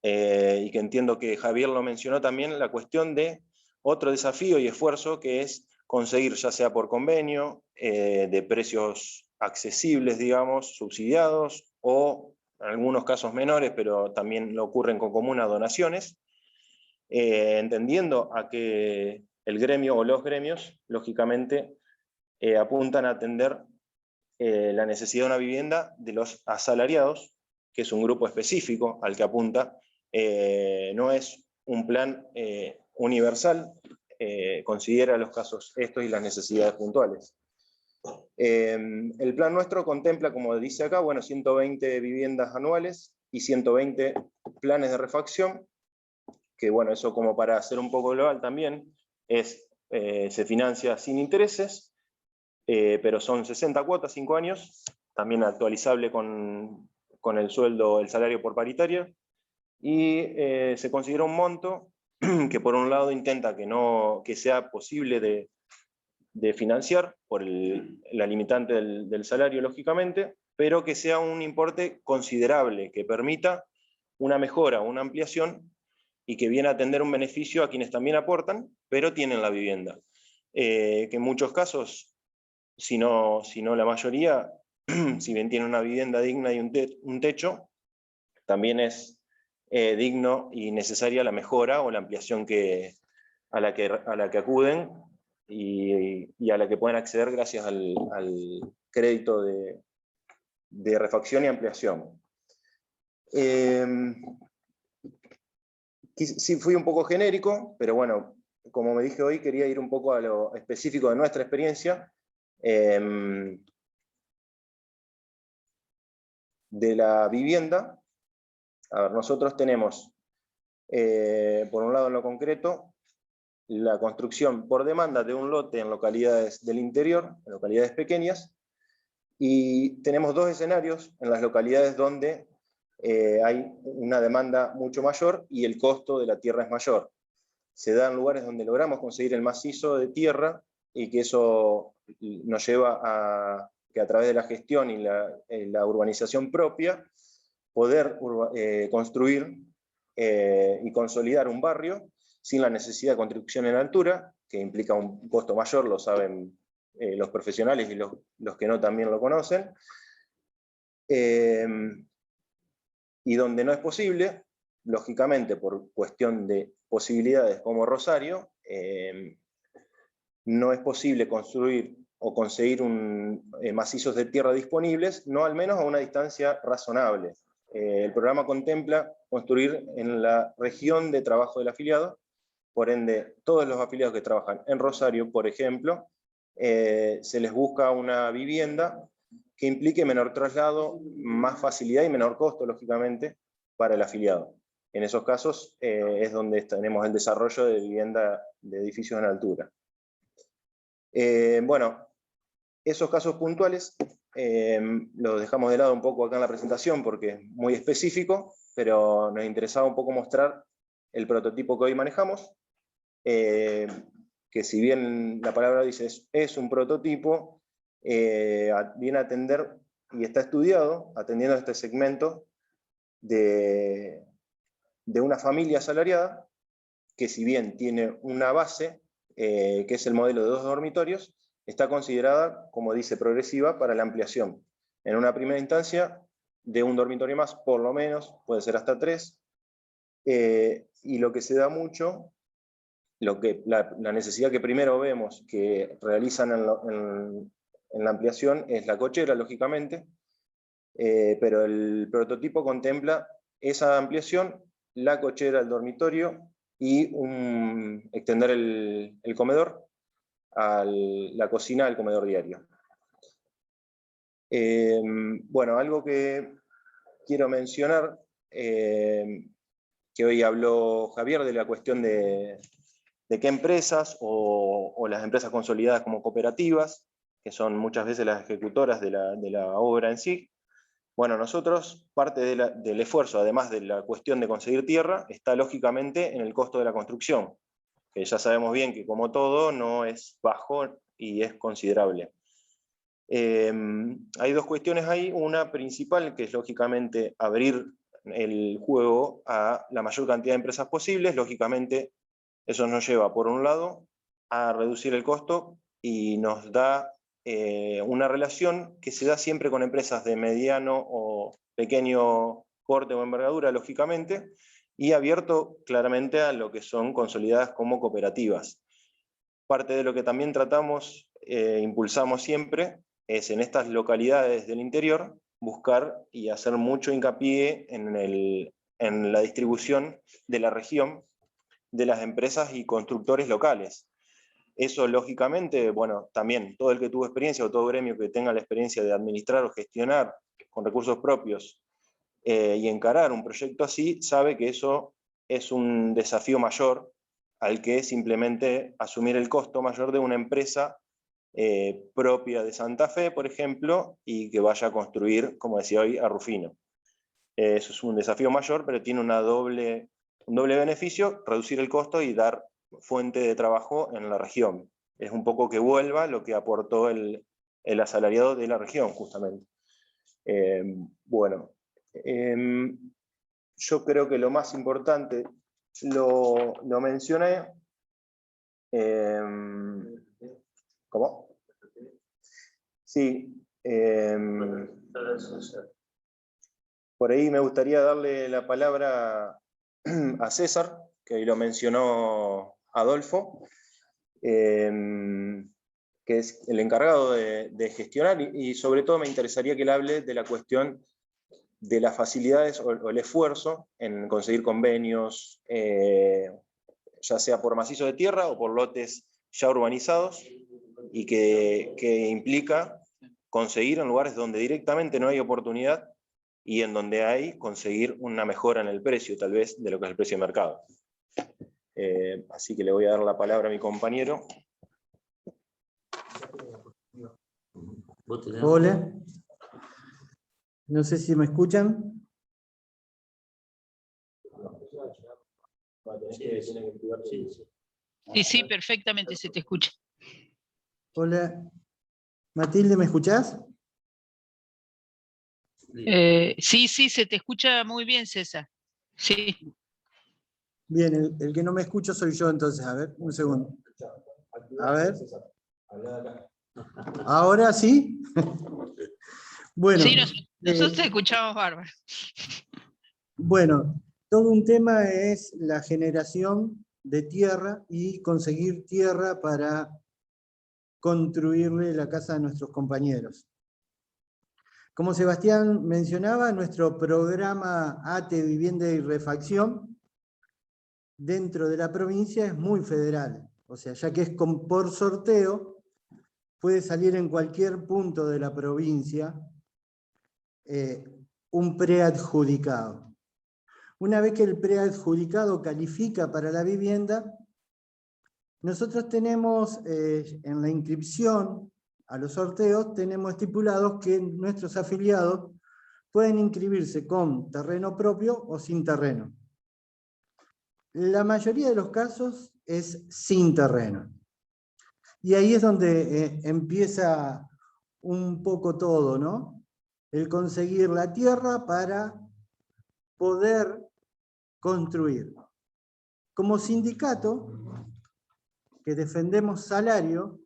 [SPEAKER 6] y que entiendo que Javier lo mencionó también, la cuestión de otro desafío y esfuerzo que es conseguir, ya sea por convenio, de precios accesibles, digamos, subsidiados, o en algunos casos menores, pero también lo ocurren con comunas donaciones, entendiendo a que el gremio o los gremios, lógicamente, apuntan a atender la necesidad de una vivienda de los asalariados, que es un grupo específico al que apunta. No es un plan universal, considera los casos estos y las necesidades puntuales. El plan nuestro contempla, como dice acá, bueno, 120 viviendas anuales y 120 planes de refacción, que bueno, eso como para hacer un poco global también, se financia sin intereses, pero son 60 cuotas, 5 años, también actualizable con el sueldo, el salario por paritaria, y se considera un monto que por un lado intenta que sea posible de financiar por la limitante del salario, lógicamente, pero que sea un importe considerable, que permita una mejora, una ampliación, y que viene a atender un beneficio a quienes también aportan, pero tienen la vivienda. Que en muchos casos, si no la mayoría, si bien tienen una vivienda digna y un techo, también es digno y necesaria la mejora o la ampliación a la que acuden y a la que pueden acceder gracias al crédito de refacción y ampliación. Sí fui un poco genérico, pero bueno, como me dije hoy, quería ir un poco a lo específico de nuestra experiencia. De la vivienda, a ver, nosotros tenemos, por un lado en lo concreto, la construcción por demanda de un lote en localidades del interior, en localidades pequeñas, y tenemos dos escenarios en las localidades donde hay una demanda mucho mayor y el costo de la tierra es mayor. Se dan lugares donde logramos conseguir el macizo de tierra y que eso nos lleva a que a través de la gestión y la urbanización propia, poder construir y consolidar un barrio sin la necesidad de construcción en altura, que implica un costo mayor, lo saben los profesionales y los que no también lo conocen. Y donde no es posible, lógicamente por cuestión de posibilidades como Rosario, no es posible construir o conseguir macizos de tierra disponibles, no al menos a una distancia razonable. El programa contempla construir en la región de trabajo del afiliado, por ende, todos los afiliados que trabajan en Rosario, por ejemplo, se les busca una vivienda que implique menor traslado, más facilidad y menor costo, lógicamente, para el afiliado. En esos casos es donde tenemos el desarrollo de vivienda de edificios en altura. Bueno, esos casos puntuales los dejamos de lado un poco acá en la presentación porque es muy específico, pero nos interesaba un poco mostrar el prototipo que hoy manejamos, que si bien la palabra dice es un prototipo, viene a atender y está estudiado atendiendo a este segmento de una familia asalariada que si bien tiene una base, que es el modelo de 2 dormitorios, está considerada, como dice, progresiva para la ampliación. En una primera instancia, de un dormitorio más, por lo menos, puede ser hasta 3, y lo que se da mucho, la necesidad que primero vemos que realizan en la ampliación es la cochera, lógicamente, pero el prototipo contempla esa ampliación, la cochera, el dormitorio, y extender el comedor a la cocina al comedor diario. Bueno, algo que quiero mencionar, que hoy habló Javier de la cuestión de qué empresas o las empresas consolidadas como cooperativas, que son muchas veces las ejecutoras de la obra en sí. Bueno, nosotros, parte del esfuerzo, además de la cuestión de conseguir tierra, está lógicamente en el costo de la construcción, que ya sabemos bien que como todo no es bajo y es considerable. Hay dos cuestiones ahí, una principal que es lógicamente abrir el juego a la mayor cantidad de empresas posibles, lógicamente eso nos lleva por un lado a reducir el costo y nos da una relación que se da siempre con empresas de mediano o pequeño porte o envergadura, lógicamente, y abierto claramente a lo que son consolidadas como cooperativas. Parte de lo que también tratamos, impulsamos siempre, es en estas localidades del interior buscar y hacer mucho hincapié en la distribución de la región de las empresas y constructores locales. Eso, lógicamente, bueno, también todo el que tuvo experiencia o todo gremio que tenga la experiencia de administrar o gestionar con recursos propios y encarar un proyecto así, sabe que eso es un desafío mayor al que simplemente asumir el costo mayor de una empresa propia de Santa Fe, por ejemplo, y que vaya a construir, como decía hoy, a Rufino. Eso es un desafío mayor, pero tiene un doble beneficio: reducir el costo y dar fuente de trabajo en la región. Es un poco que vuelva lo que aportó el asalariado de la región, justamente. Bueno, yo creo que lo más importante lo mencioné. ¿Cómo? Sí. Por ahí me gustaría darle la palabra a César, que ahí lo mencionó Adolfo, que es el encargado de gestionar, y sobre todo me interesaría que él hable de la cuestión de las facilidades o el esfuerzo en conseguir convenios, ya sea por macizo de tierra o por lotes ya urbanizados, y que implica conseguir en lugares donde directamente no hay oportunidad y en donde hay conseguir una mejora en el precio, tal vez, de lo que es el precio de mercado. Así que le voy a dar la palabra a mi compañero.
[SPEAKER 7] Hola. No sé si me escuchan.
[SPEAKER 2] Sí, perfectamente se te escucha.
[SPEAKER 7] Hola. Matilde, ¿me escuchás?
[SPEAKER 2] Sí, se te escucha muy bien, César. Sí.
[SPEAKER 7] Bien, el que no me escucho soy yo, entonces. A ver, un segundo. A ver. ¿Ahora sí? Bueno.
[SPEAKER 2] Sí, nosotros te escuchamos bárbaro.
[SPEAKER 7] Bueno, todo un tema es la generación de tierra y conseguir tierra para construirle la casa a nuestros compañeros. Como Sebastián mencionaba, nuestro programa ATE Vivienda y Refacción dentro de la provincia es muy federal, o sea, ya que es por sorteo, puede salir en cualquier punto de la provincia un preadjudicado. Una vez que el preadjudicado califica para la vivienda, nosotros tenemos en la inscripción a los sorteos, tenemos estipulados que nuestros afiliados pueden inscribirse con terreno propio o sin terreno. La mayoría de los casos es sin terreno. Y ahí es donde empieza un poco todo, ¿no? El conseguir la tierra para poder construir. Como sindicato, que defendemos salario,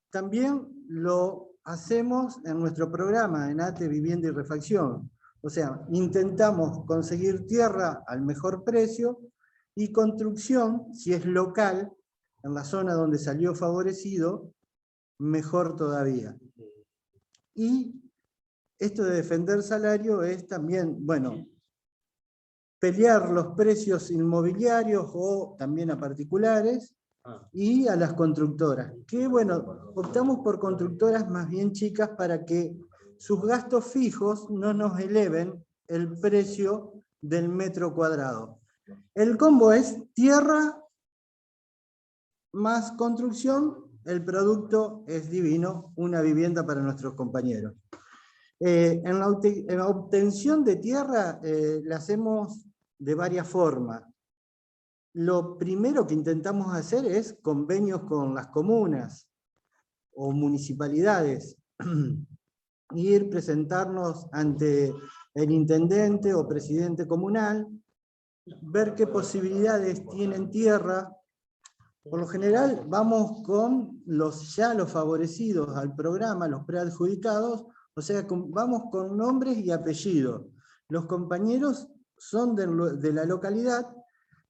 [SPEAKER 7] también lo hacemos en nuestro programa, en ATE Vivienda y Refacción. O sea, intentamos conseguir tierra al mejor precio y construcción, si es local, en la zona donde salió favorecido, mejor todavía. Y esto de defender salario es también, bueno, pelear los precios inmobiliarios o también a particulares, y a las constructoras, que bueno, optamos por constructoras más bien chicas para que sus gastos fijos no nos eleven el precio del metro cuadrado. El combo es tierra más construcción, el producto es divino, una vivienda para nuestros compañeros. En la obtención de tierra la hacemos de varias formas. Lo primero que intentamos hacer es convenios con las comunas o municipalidades, ir presentarnos ante el intendente o presidente comunal, ver qué posibilidades tienen tierra. Por lo general vamos con los favorecidos al programa, los preadjudicados, o sea, vamos con nombres y apellidos. Los compañeros son de la localidad.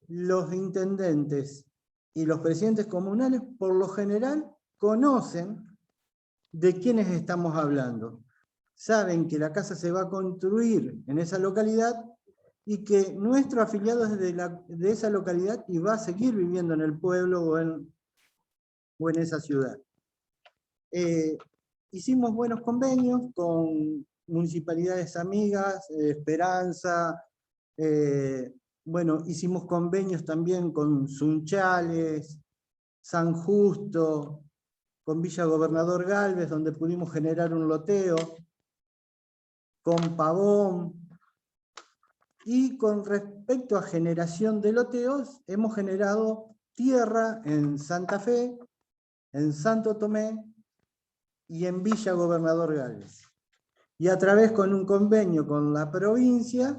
[SPEAKER 7] Los intendentes y los presidentes comunales, por lo general, conocen de quiénes estamos hablando. Saben que la casa se va a construir en esa localidad y que nuestro afiliado es de esa localidad y va a seguir viviendo en el pueblo o en esa ciudad. Hicimos buenos convenios con municipalidades amigas, Esperanza, bueno, hicimos convenios también con Sunchales, San Justo, con Villa Gobernador Galvez, donde pudimos generar un loteo, con Pavón. Y con respecto a generación de loteos, hemos generado tierra en Santa Fe, en Santo Tomé y en Villa Gobernador Galvez. Y a través con un convenio con la provincia,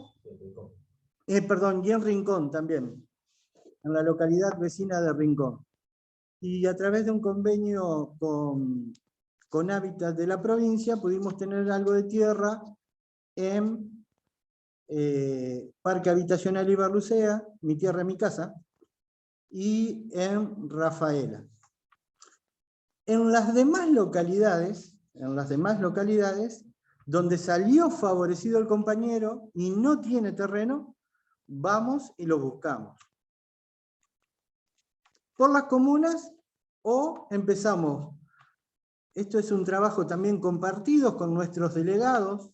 [SPEAKER 7] perdón, y en Rincón también, en la localidad vecina de Rincón. Y a través de un convenio con Hábitat de la provincia pudimos tener algo de tierra en Parque Habitacional Ibarlucea, Mi Tierra, Mi Casa, y en Rafaela. En las demás localidades, donde salió favorecido el compañero y no tiene terreno, vamos y lo buscamos. Por las comunas o empezamos. Esto es un trabajo también compartido con nuestros delegados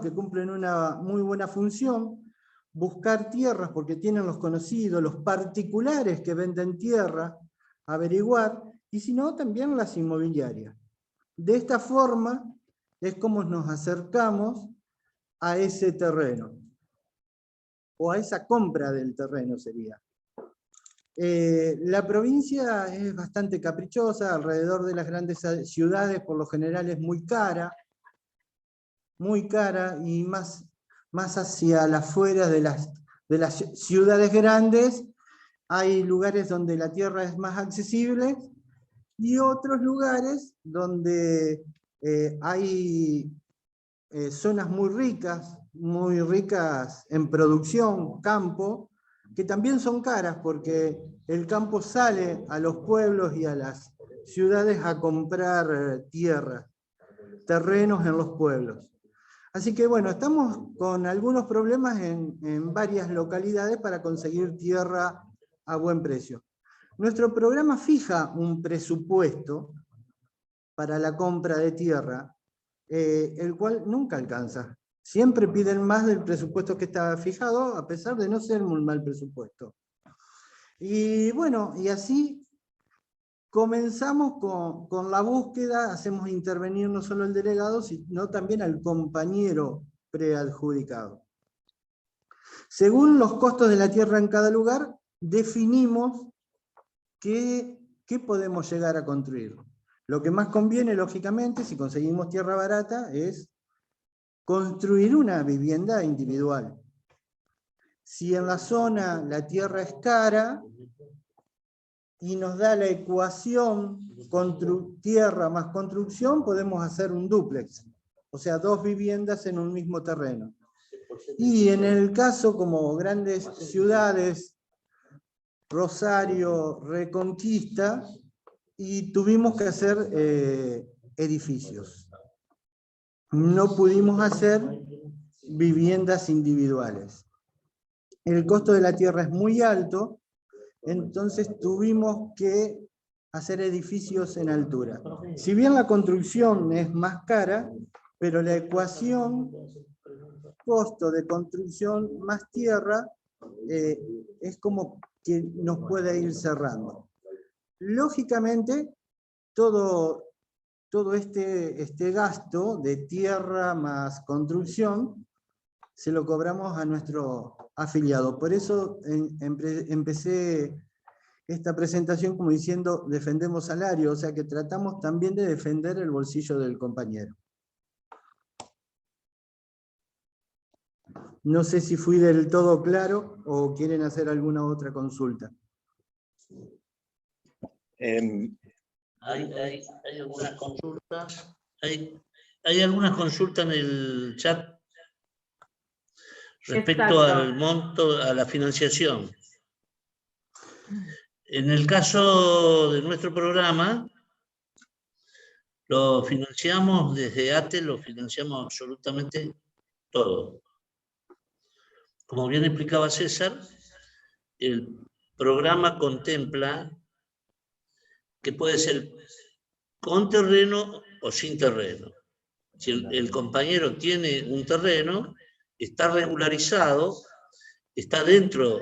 [SPEAKER 7] que cumplen una muy buena función, buscar tierras porque tienen los conocidos, los particulares que venden tierra, averiguar, y si no, también las inmobiliarias. De esta forma es como nos acercamos a ese terreno, o a esa compra del terreno sería. La provincia es bastante caprichosa, alrededor de las grandes ciudades por lo general es muy cara y más hacia las afueras de las ciudades grandes hay lugares donde la tierra es más accesible y otros lugares donde hay zonas muy ricas en producción, campo, que también son caras porque el campo sale a los pueblos y a las ciudades a comprar tierra, terrenos en los pueblos. Así que bueno, estamos con algunos problemas en varias localidades para conseguir tierra a buen precio. Nuestro programa fija un presupuesto para la compra de tierra, el cual nunca alcanza. Siempre piden más del presupuesto que está fijado, a pesar de no ser un mal presupuesto. Y bueno, y así comenzamos con la búsqueda, hacemos intervenir no solo el delegado, sino también al compañero preadjudicado. Según los costos de la tierra en cada lugar, definimos qué podemos llegar a construir. Lo que más conviene, lógicamente, si conseguimos tierra barata, es construir una vivienda individual. Si en la zona la tierra es cara y nos da la ecuación tierra más construcción, podemos hacer un dúplex, o sea, 2 viviendas en un mismo terreno. Y en el caso como grandes ciudades, Rosario, Reconquista, y tuvimos que hacer edificios. No pudimos hacer viviendas individuales. El costo de la tierra es muy alto, entonces tuvimos que hacer edificios en altura. Si bien la construcción es más cara, pero la ecuación costo de construcción más tierra es como que nos puede ir cerrando. Lógicamente, todo este gasto de tierra más construcción se lo cobramos a nuestro afiliado. Por eso empecé esta presentación como diciendo defendemos salario, o sea que tratamos también de defender el bolsillo del compañero. No sé si fui del todo claro o quieren hacer alguna otra consulta.
[SPEAKER 5] Hay algunas consultas. Hay algunas consultas en el chat respecto al monto, a la financiación. En el caso de nuestro programa, lo financiamos desde ATE, lo financiamos absolutamente todo. como bien explicaba César, el programa contempla que puede ser con terreno o sin terreno. Si el compañero tiene un terreno, está regularizado, está dentro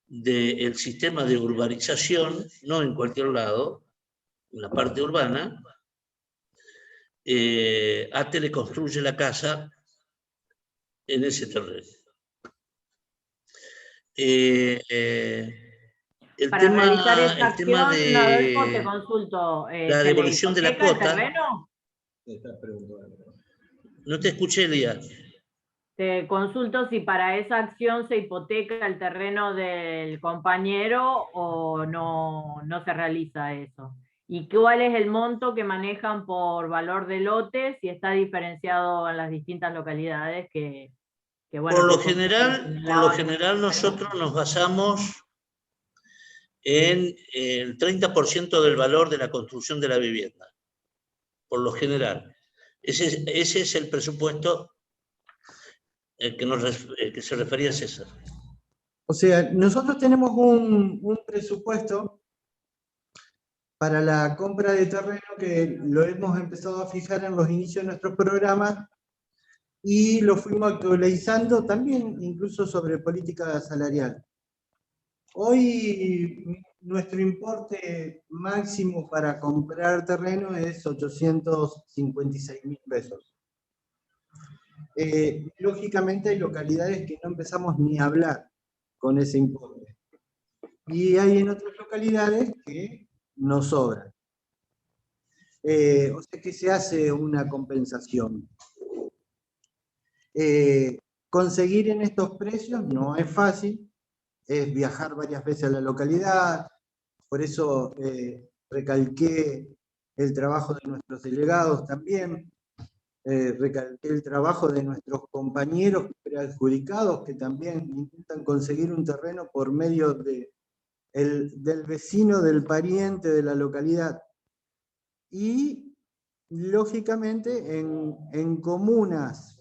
[SPEAKER 5] del sistema de urbanización, no en cualquier lado, en la parte urbana, ATE le construye la casa en ese terreno.
[SPEAKER 3] Para realizar esa
[SPEAKER 5] el tema
[SPEAKER 3] acción, Adolfo, te
[SPEAKER 5] de
[SPEAKER 3] consulto,
[SPEAKER 5] la
[SPEAKER 3] ¿se le
[SPEAKER 5] devolución de la
[SPEAKER 3] hipoteca el
[SPEAKER 5] cuota.
[SPEAKER 3] terreno?
[SPEAKER 5] No te escuché, Elías.
[SPEAKER 3] Te consulto si para esa acción se hipoteca el terreno del compañero o no se realiza eso. ¿Y cuál es el monto que manejan por valor de lote, si está diferenciado en las distintas localidades que bueno,
[SPEAKER 5] Por lo
[SPEAKER 3] que
[SPEAKER 5] general nosotros nos basamos en el 30% del valor de la construcción de la vivienda. Por lo general. Ese es el presupuesto que se refería a César.
[SPEAKER 7] O sea, nosotros tenemos un presupuesto para la compra de terreno que lo hemos empezado a fijar en los inicios de nuestros programas y lo fuimos actualizando también incluso sobre política salarial. Hoy nuestro importe máximo para comprar terreno es 856.000 pesos. Lógicamente hay localidades que no empezamos ni a hablar con ese importe. Y hay en otras localidades que nos sobran. O sea que se hace una compensación. Conseguir en estos precios no es fácil, es viajar varias veces a la localidad, por eso recalqué el trabajo de nuestros delegados también, recalqué el trabajo de nuestros compañeros preadjudicados que también intentan conseguir un terreno por medio del vecino, del pariente de la localidad. Y lógicamente en comunas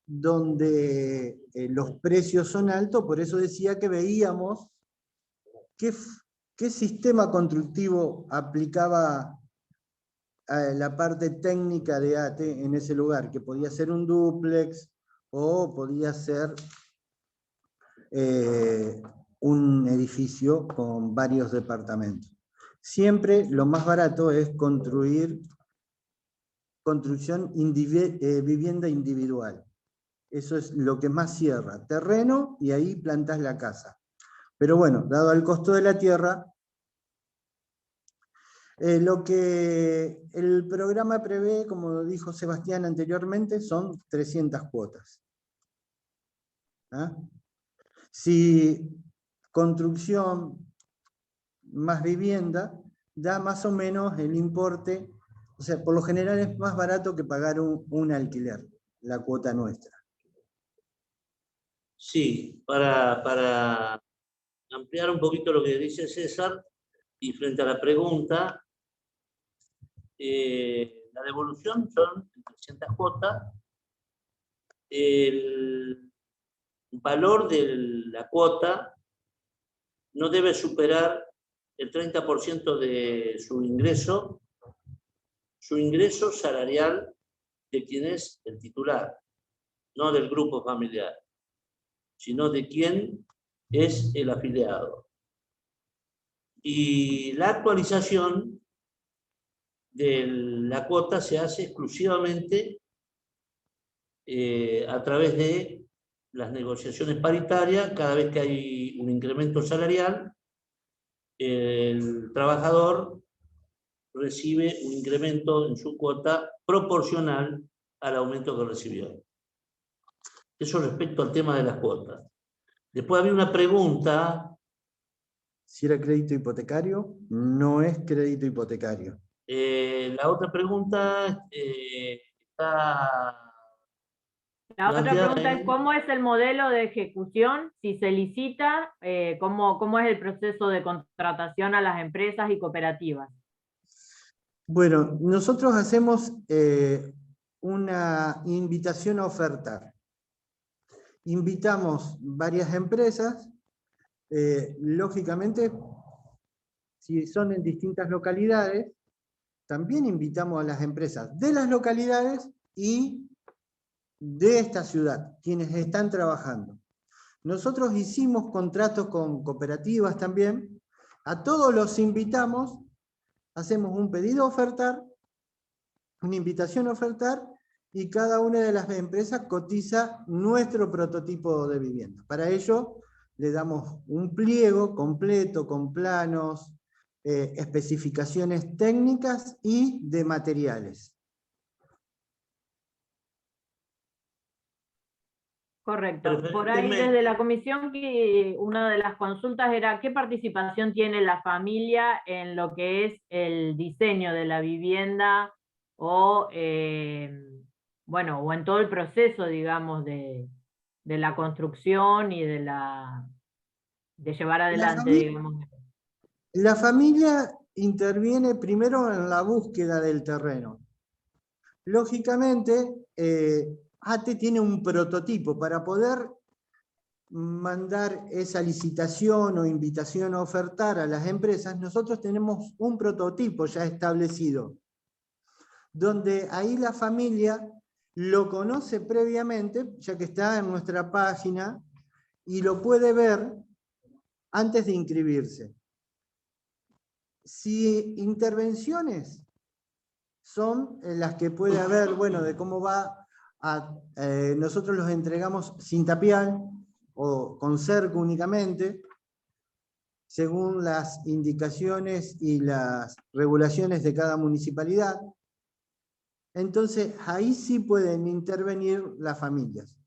[SPEAKER 7] donde los precios son altos, por eso decía que veíamos qué sistema constructivo aplicaba la parte técnica de ATE en ese lugar, que podía ser un dúplex o podía ser un edificio con varios departamentos. Siempre lo más barato es vivienda individual. Eso es lo que más cierra, terreno y ahí plantas la casa. Pero bueno, dado el costo de la tierra, lo que el programa prevé, como dijo Sebastián anteriormente, son 300 cuotas. ¿Ah? Si construcción más vivienda, da más o menos el importe, o sea, por lo general es más barato que pagar un alquiler, la cuota nuestra.
[SPEAKER 5] Sí, para ampliar un poquito lo que dice César, y frente a la pregunta, la devolución son 300 cuotas. El valor de la cuota no debe superar el 30% de su ingreso salarial de quien es el titular, no del grupo familiar, sino de quien es el afiliado. Y la actualización de la cuota se hace exclusivamente a través de las negociaciones paritarias. Cada vez que hay un incremento salarial, el trabajador recibe un incremento en su cuota proporcional al aumento que recibió. Eso respecto al tema de las cuotas. Después había una pregunta.
[SPEAKER 7] Si era crédito hipotecario, no es crédito hipotecario.
[SPEAKER 5] La otra pregunta está...
[SPEAKER 3] La otra pregunta es ¿cómo es el modelo de ejecución? Si se licita, ¿cómo es el proceso de contratación a las empresas y cooperativas?
[SPEAKER 7] Bueno, nosotros hacemos una invitación a ofertar. invitamos varias empresas, lógicamente, si son en distintas localidades, también invitamos a las empresas de las localidades y de esta ciudad, quienes están trabajando. Nosotros hicimos contratos con cooperativas también, a todos los invitamos, hacemos un pedido a ofertar, una invitación a ofertar, y cada una de las empresas cotiza nuestro prototipo de vivienda. Para ello, le damos un pliego completo con planos, especificaciones técnicas y de materiales.
[SPEAKER 3] Correcto. Por ahí desde la comisión que una de las consultas era ¿qué participación tiene la familia en lo que es el diseño de la vivienda o, bueno, o en todo el proceso, digamos, de la construcción y de llevar adelante, digamos?
[SPEAKER 7] La familia interviene primero en la búsqueda del terreno. Lógicamente, ATE tiene un prototipo para poder mandar esa licitación o invitación a ofertar a las empresas. Nosotros tenemos un prototipo ya establecido, donde ahí la familia lo conoce previamente, ya que está en nuestra página, y lo puede ver antes de inscribirse. Si intervenciones son las que puede haber, bueno, de cómo va nosotros los entregamos sin tapial o con cerco únicamente, según las indicaciones y las regulaciones de cada municipalidad. Entonces, ahí sí pueden intervenir las familias.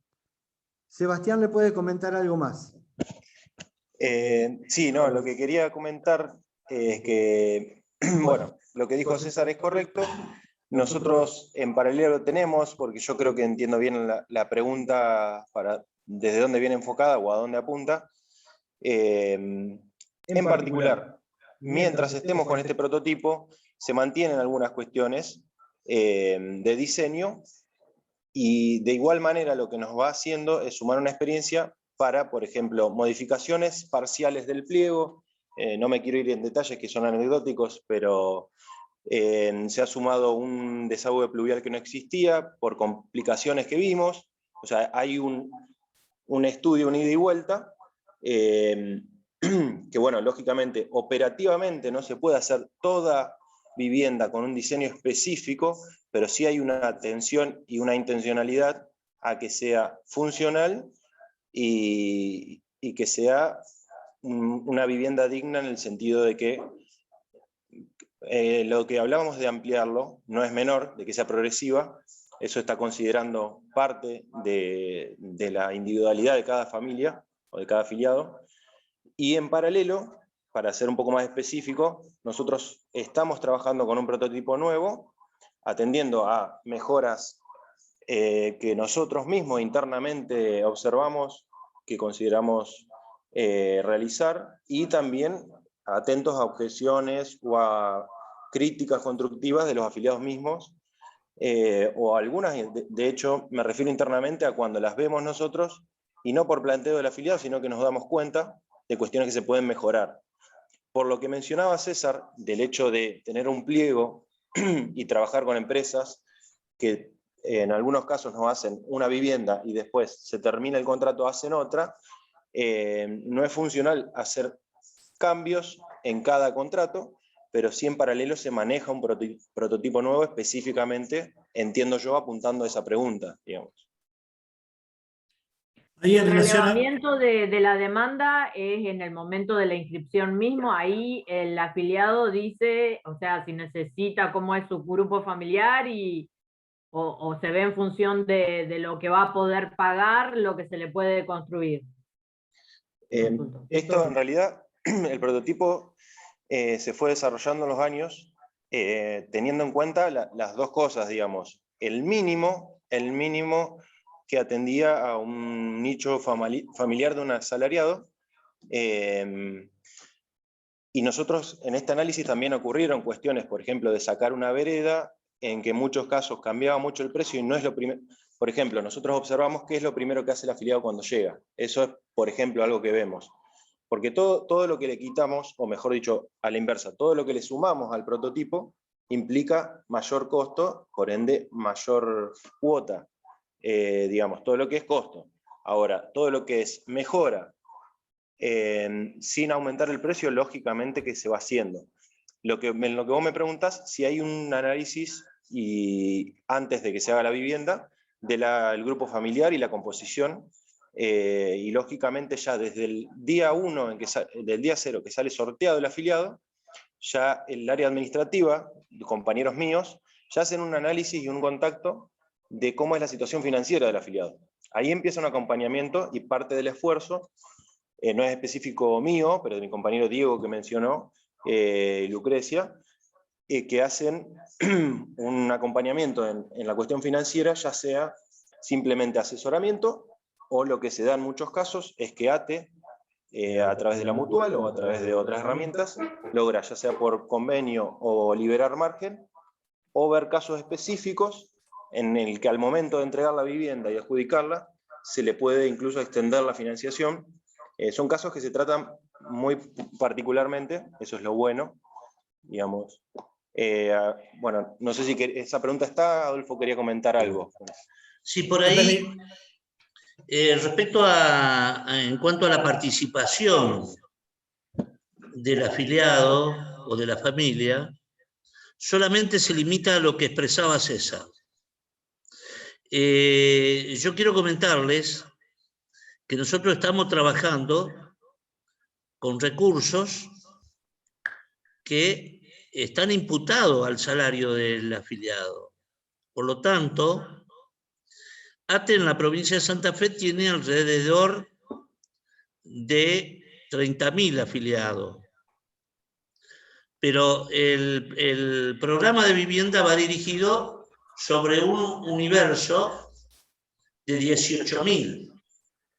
[SPEAKER 7] Sebastián le puede comentar algo más.
[SPEAKER 6] Sí, no, lo que quería comentar es que, bueno, lo que dijo César es correcto. Nosotros en paralelo lo tenemos, porque yo creo que entiendo bien la pregunta desde dónde viene enfocada o a dónde apunta. En particular, mientras estemos con este prototipo, se mantienen algunas cuestiones de diseño, y de igual manera lo que nos va haciendo es sumar una experiencia para, por ejemplo, modificaciones parciales del pliego. No me quiero ir en detalles que son anecdóticos, pero se ha sumado un desagüe pluvial que no existía por complicaciones que vimos. O sea, hay un estudio, un ida y vuelta, que bueno, lógicamente, operativamente no se puede hacer toda vivienda con un diseño específico, pero sí hay una atención y una intencionalidad a que sea funcional y que sea una vivienda digna, en el sentido de que lo que hablábamos de ampliarlo no es menor, de que sea progresiva. Eso está considerando parte de la individualidad de cada familia o de cada afiliado. Y en paralelo, para ser un poco más específico, nosotros estamos trabajando con un prototipo nuevo, atendiendo a mejoras que nosotros mismos internamente observamos, que consideramos realizar, y también atentos a objeciones o a críticas constructivas de los afiliados mismos, o algunas, de hecho, me refiero internamente a cuando las vemos nosotros, y no por planteo del afiliado, sino que nos damos cuenta de cuestiones que se pueden mejorar. Por lo que mencionaba César, del hecho de tener un pliego y trabajar con empresas que en algunos casos nos hacen una vivienda y después se termina el contrato, hacen otra, no es funcional hacer cambios en cada contrato, pero sí en paralelo se maneja un prototipo nuevo específicamente, entiendo yo, apuntando a esa pregunta, digamos.
[SPEAKER 3] Y el relevamiento de la demanda es en el momento de la inscripción mismo. Ahí el afiliado dice, o sea, si necesita cómo es su grupo familiar, o se ve en función de lo que va a poder pagar, lo que se le puede construir.
[SPEAKER 6] Esto en realidad, el prototipo se fue desarrollando en los años, teniendo en cuenta las dos cosas, digamos. El mínimo que atendía a un nicho familiar de un asalariado, y nosotros en este análisis también ocurrieron cuestiones, por ejemplo, de sacar una vereda, en que en muchos casos cambiaba mucho el precio y no es Por ejemplo, nosotros observamos qué es lo primero que hace el afiliado cuando llega. Eso es, por ejemplo, algo que vemos. Porque todo lo que le quitamos, o mejor dicho, a la inversa, todo lo que le sumamos al prototipo implica mayor costo, por ende, mayor cuota, digamos, todo lo que es costo. Ahora, todo lo que es mejora, sin aumentar el precio, lógicamente que se va haciendo. Lo que vos me preguntás, si hay un análisis antes de que se haga la vivienda, del grupo familiar y la composición, y lógicamente ya desde el día 1, del día 0 que sale sorteado el afiliado, ya el área administrativa, compañeros míos, ya hacen un análisis y un contacto de cómo es la situación financiera del afiliado. Ahí empieza un acompañamiento y parte del esfuerzo, no es específico mío, pero de mi compañero Diego que mencionó, Lucrecia, que hacen un acompañamiento en la cuestión financiera, ya sea simplemente asesoramiento, o lo que se da en muchos casos es que ATE, a través de la mutual o a través de otras herramientas, logra, ya sea por convenio o liberar margen, o ver casos específicos en el que al momento de entregar la vivienda y adjudicarla, se le puede incluso extender la financiación. Son casos que se tratan muy particularmente, eso es lo bueno, digamos. Bueno, no sé si esa pregunta está, Adolfo quería comentar algo.
[SPEAKER 5] Sí, por ahí, respecto en cuanto a la participación del afiliado o de la familia, solamente se limita a lo que expresaba César. Yo quiero comentarles que nosotros estamos trabajando con recursos que están imputados al salario del afiliado. Por lo tanto, ATE en la provincia de Santa Fe tiene alrededor de 30.000 afiliados. Pero el programa de vivienda va dirigido sobre un universo de 18.000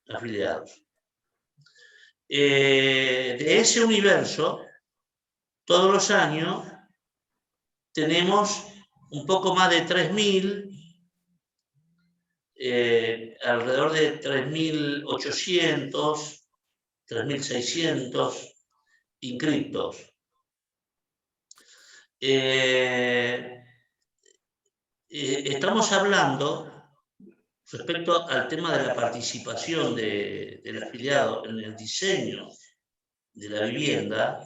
[SPEAKER 5] afiliados. De ese universo, todos los años tenemos un poco más de 3.000, alrededor de 3.800, 3.600 inscriptos. Estamos hablando, respecto al tema de la participación del afiliado en el diseño de la vivienda,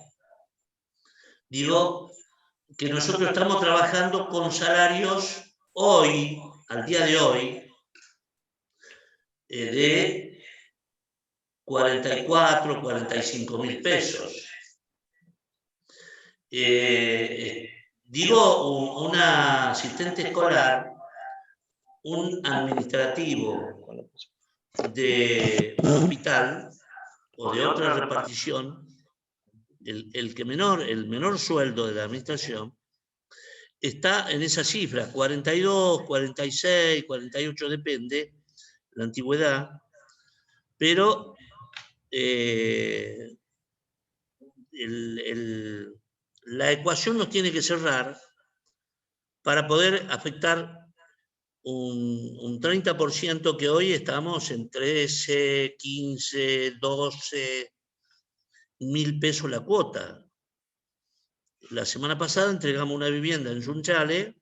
[SPEAKER 5] digo que nosotros estamos trabajando con salarios hoy, al día de hoy, de 44, 45.000 pesos. Digo, una asistente escolar, un administrativo de un hospital o de otra repartición, el menor sueldo de la administración está en esa cifra, 42, 46, 48, depende la antigüedad, pero la ecuación nos tiene que cerrar para poder afectar un 30% que hoy estamos en 13, 15, 12 mil pesos la cuota. La semana pasada entregamos una vivienda en Sunchale,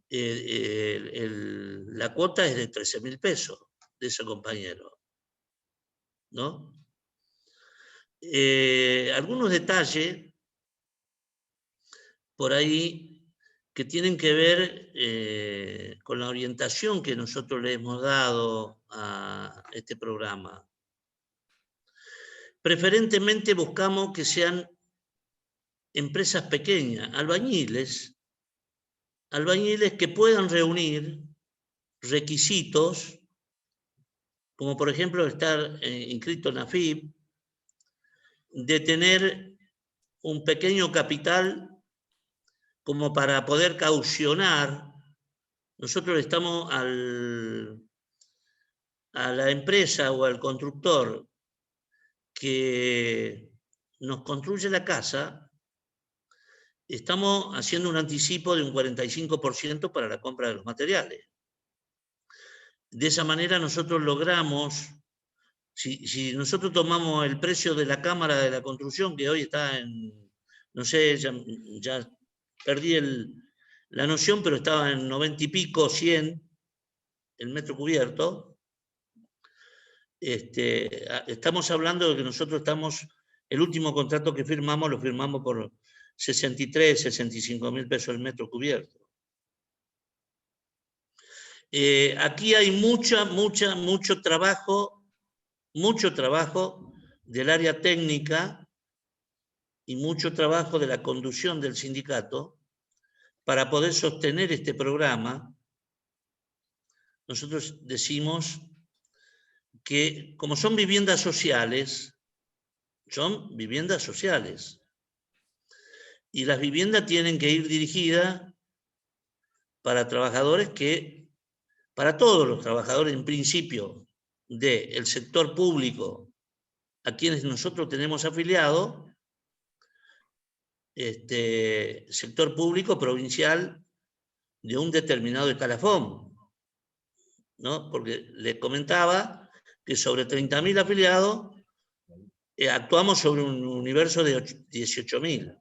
[SPEAKER 5] la cuota es de 13.000 pesos de ese compañero, ¿no? Algunos detalles por ahí que tienen que ver con la orientación que nosotros le hemos dado a este programa. Preferentemente buscamos que sean empresas pequeñas, albañiles que puedan reunir requisitos, como por ejemplo estar inscrito en AFIP, de tener un pequeño capital como para poder caucionar. Nosotros estamos a la empresa o al constructor que nos construye la casa, estamos haciendo un anticipo de un 45% para la compra de los materiales. de esa manera nosotros logramos, si nosotros tomamos el precio de la Cámara de la Construcción, que hoy está en, no sé, ya perdí la noción, pero estaba en 90 y pico, 100, el metro cubierto, estamos hablando de que nosotros estamos, el último contrato que firmamos, lo firmamos por 63, 65 mil pesos el metro cubierto. Aquí hay mucho trabajo del área técnica y mucho trabajo de la conducción del sindicato para poder sostener este programa. Nosotros decimos que como son viviendas sociales, y las viviendas tienen que ir dirigidas para trabajadores para todos los trabajadores en principio del sector público a quienes nosotros tenemos afiliados, sector público provincial de un determinado escalafón, ¿no? Porque les comentaba que sobre 30.000 afiliados actuamos sobre un universo de 18.000.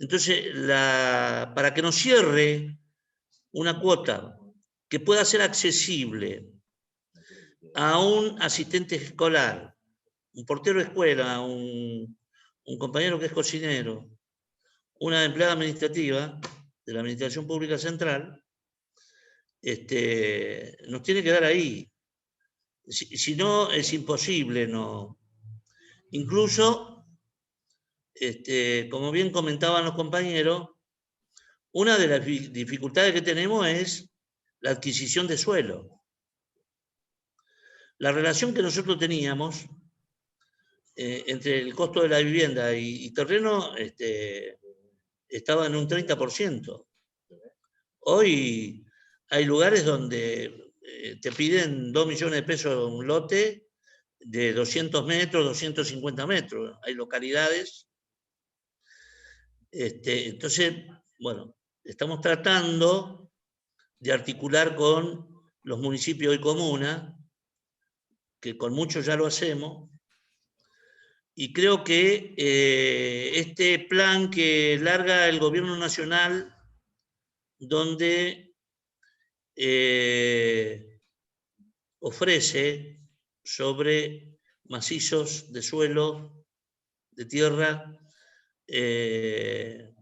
[SPEAKER 5] Entonces, para que nos cierre una cuota que pueda ser accesible a un asistente escolar, un portero de escuela, un compañero que es cocinero, una empleada administrativa de la Administración Pública Central, nos tiene que dar ahí. Si no, es imposible, no. Incluso, como bien comentaban los compañeros, una de las dificultades que tenemos es la adquisición de suelo. La relación que nosotros teníamos entre el costo de la vivienda y terreno estaba en un 30%. Hoy hay lugares donde te piden 2 millones de pesos un lote de 200 metros, 250 metros. Hay localidades. Entonces, bueno, estamos tratando de articular con los municipios y comunas, que con muchos ya lo hacemos, y creo que este plan que larga el gobierno nacional, donde ofrece sobre macizos de suelo, de tierra, el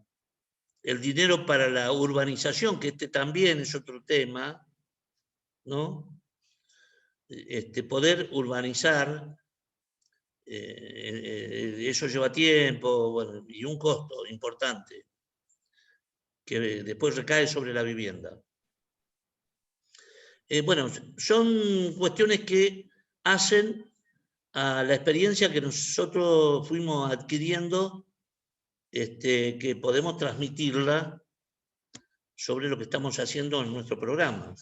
[SPEAKER 5] dinero para la urbanización, que también es otro tema, ¿no? Poder urbanizar, eso lleva tiempo, bueno, y un costo importante que después recae sobre la vivienda. Bueno, son cuestiones que hacen a la experiencia que nosotros fuimos adquiriendo, que podemos transmitirla sobre lo que estamos haciendo en nuestro programa.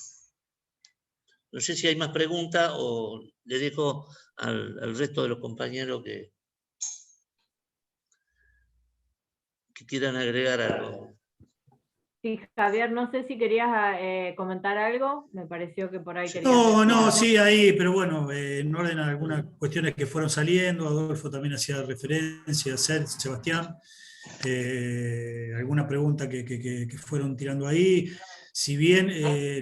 [SPEAKER 5] No sé si hay más preguntas o le dejo al resto de los compañeros que quieran agregar algo.
[SPEAKER 3] Sí, Javier, no sé si querías comentar algo, me pareció que por ahí querías...
[SPEAKER 4] No, sí, ahí, pero bueno, en orden a algunas cuestiones que fueron saliendo, Adolfo también hacía referencia, Sebastián, alguna pregunta que fueron tirando ahí. Si bien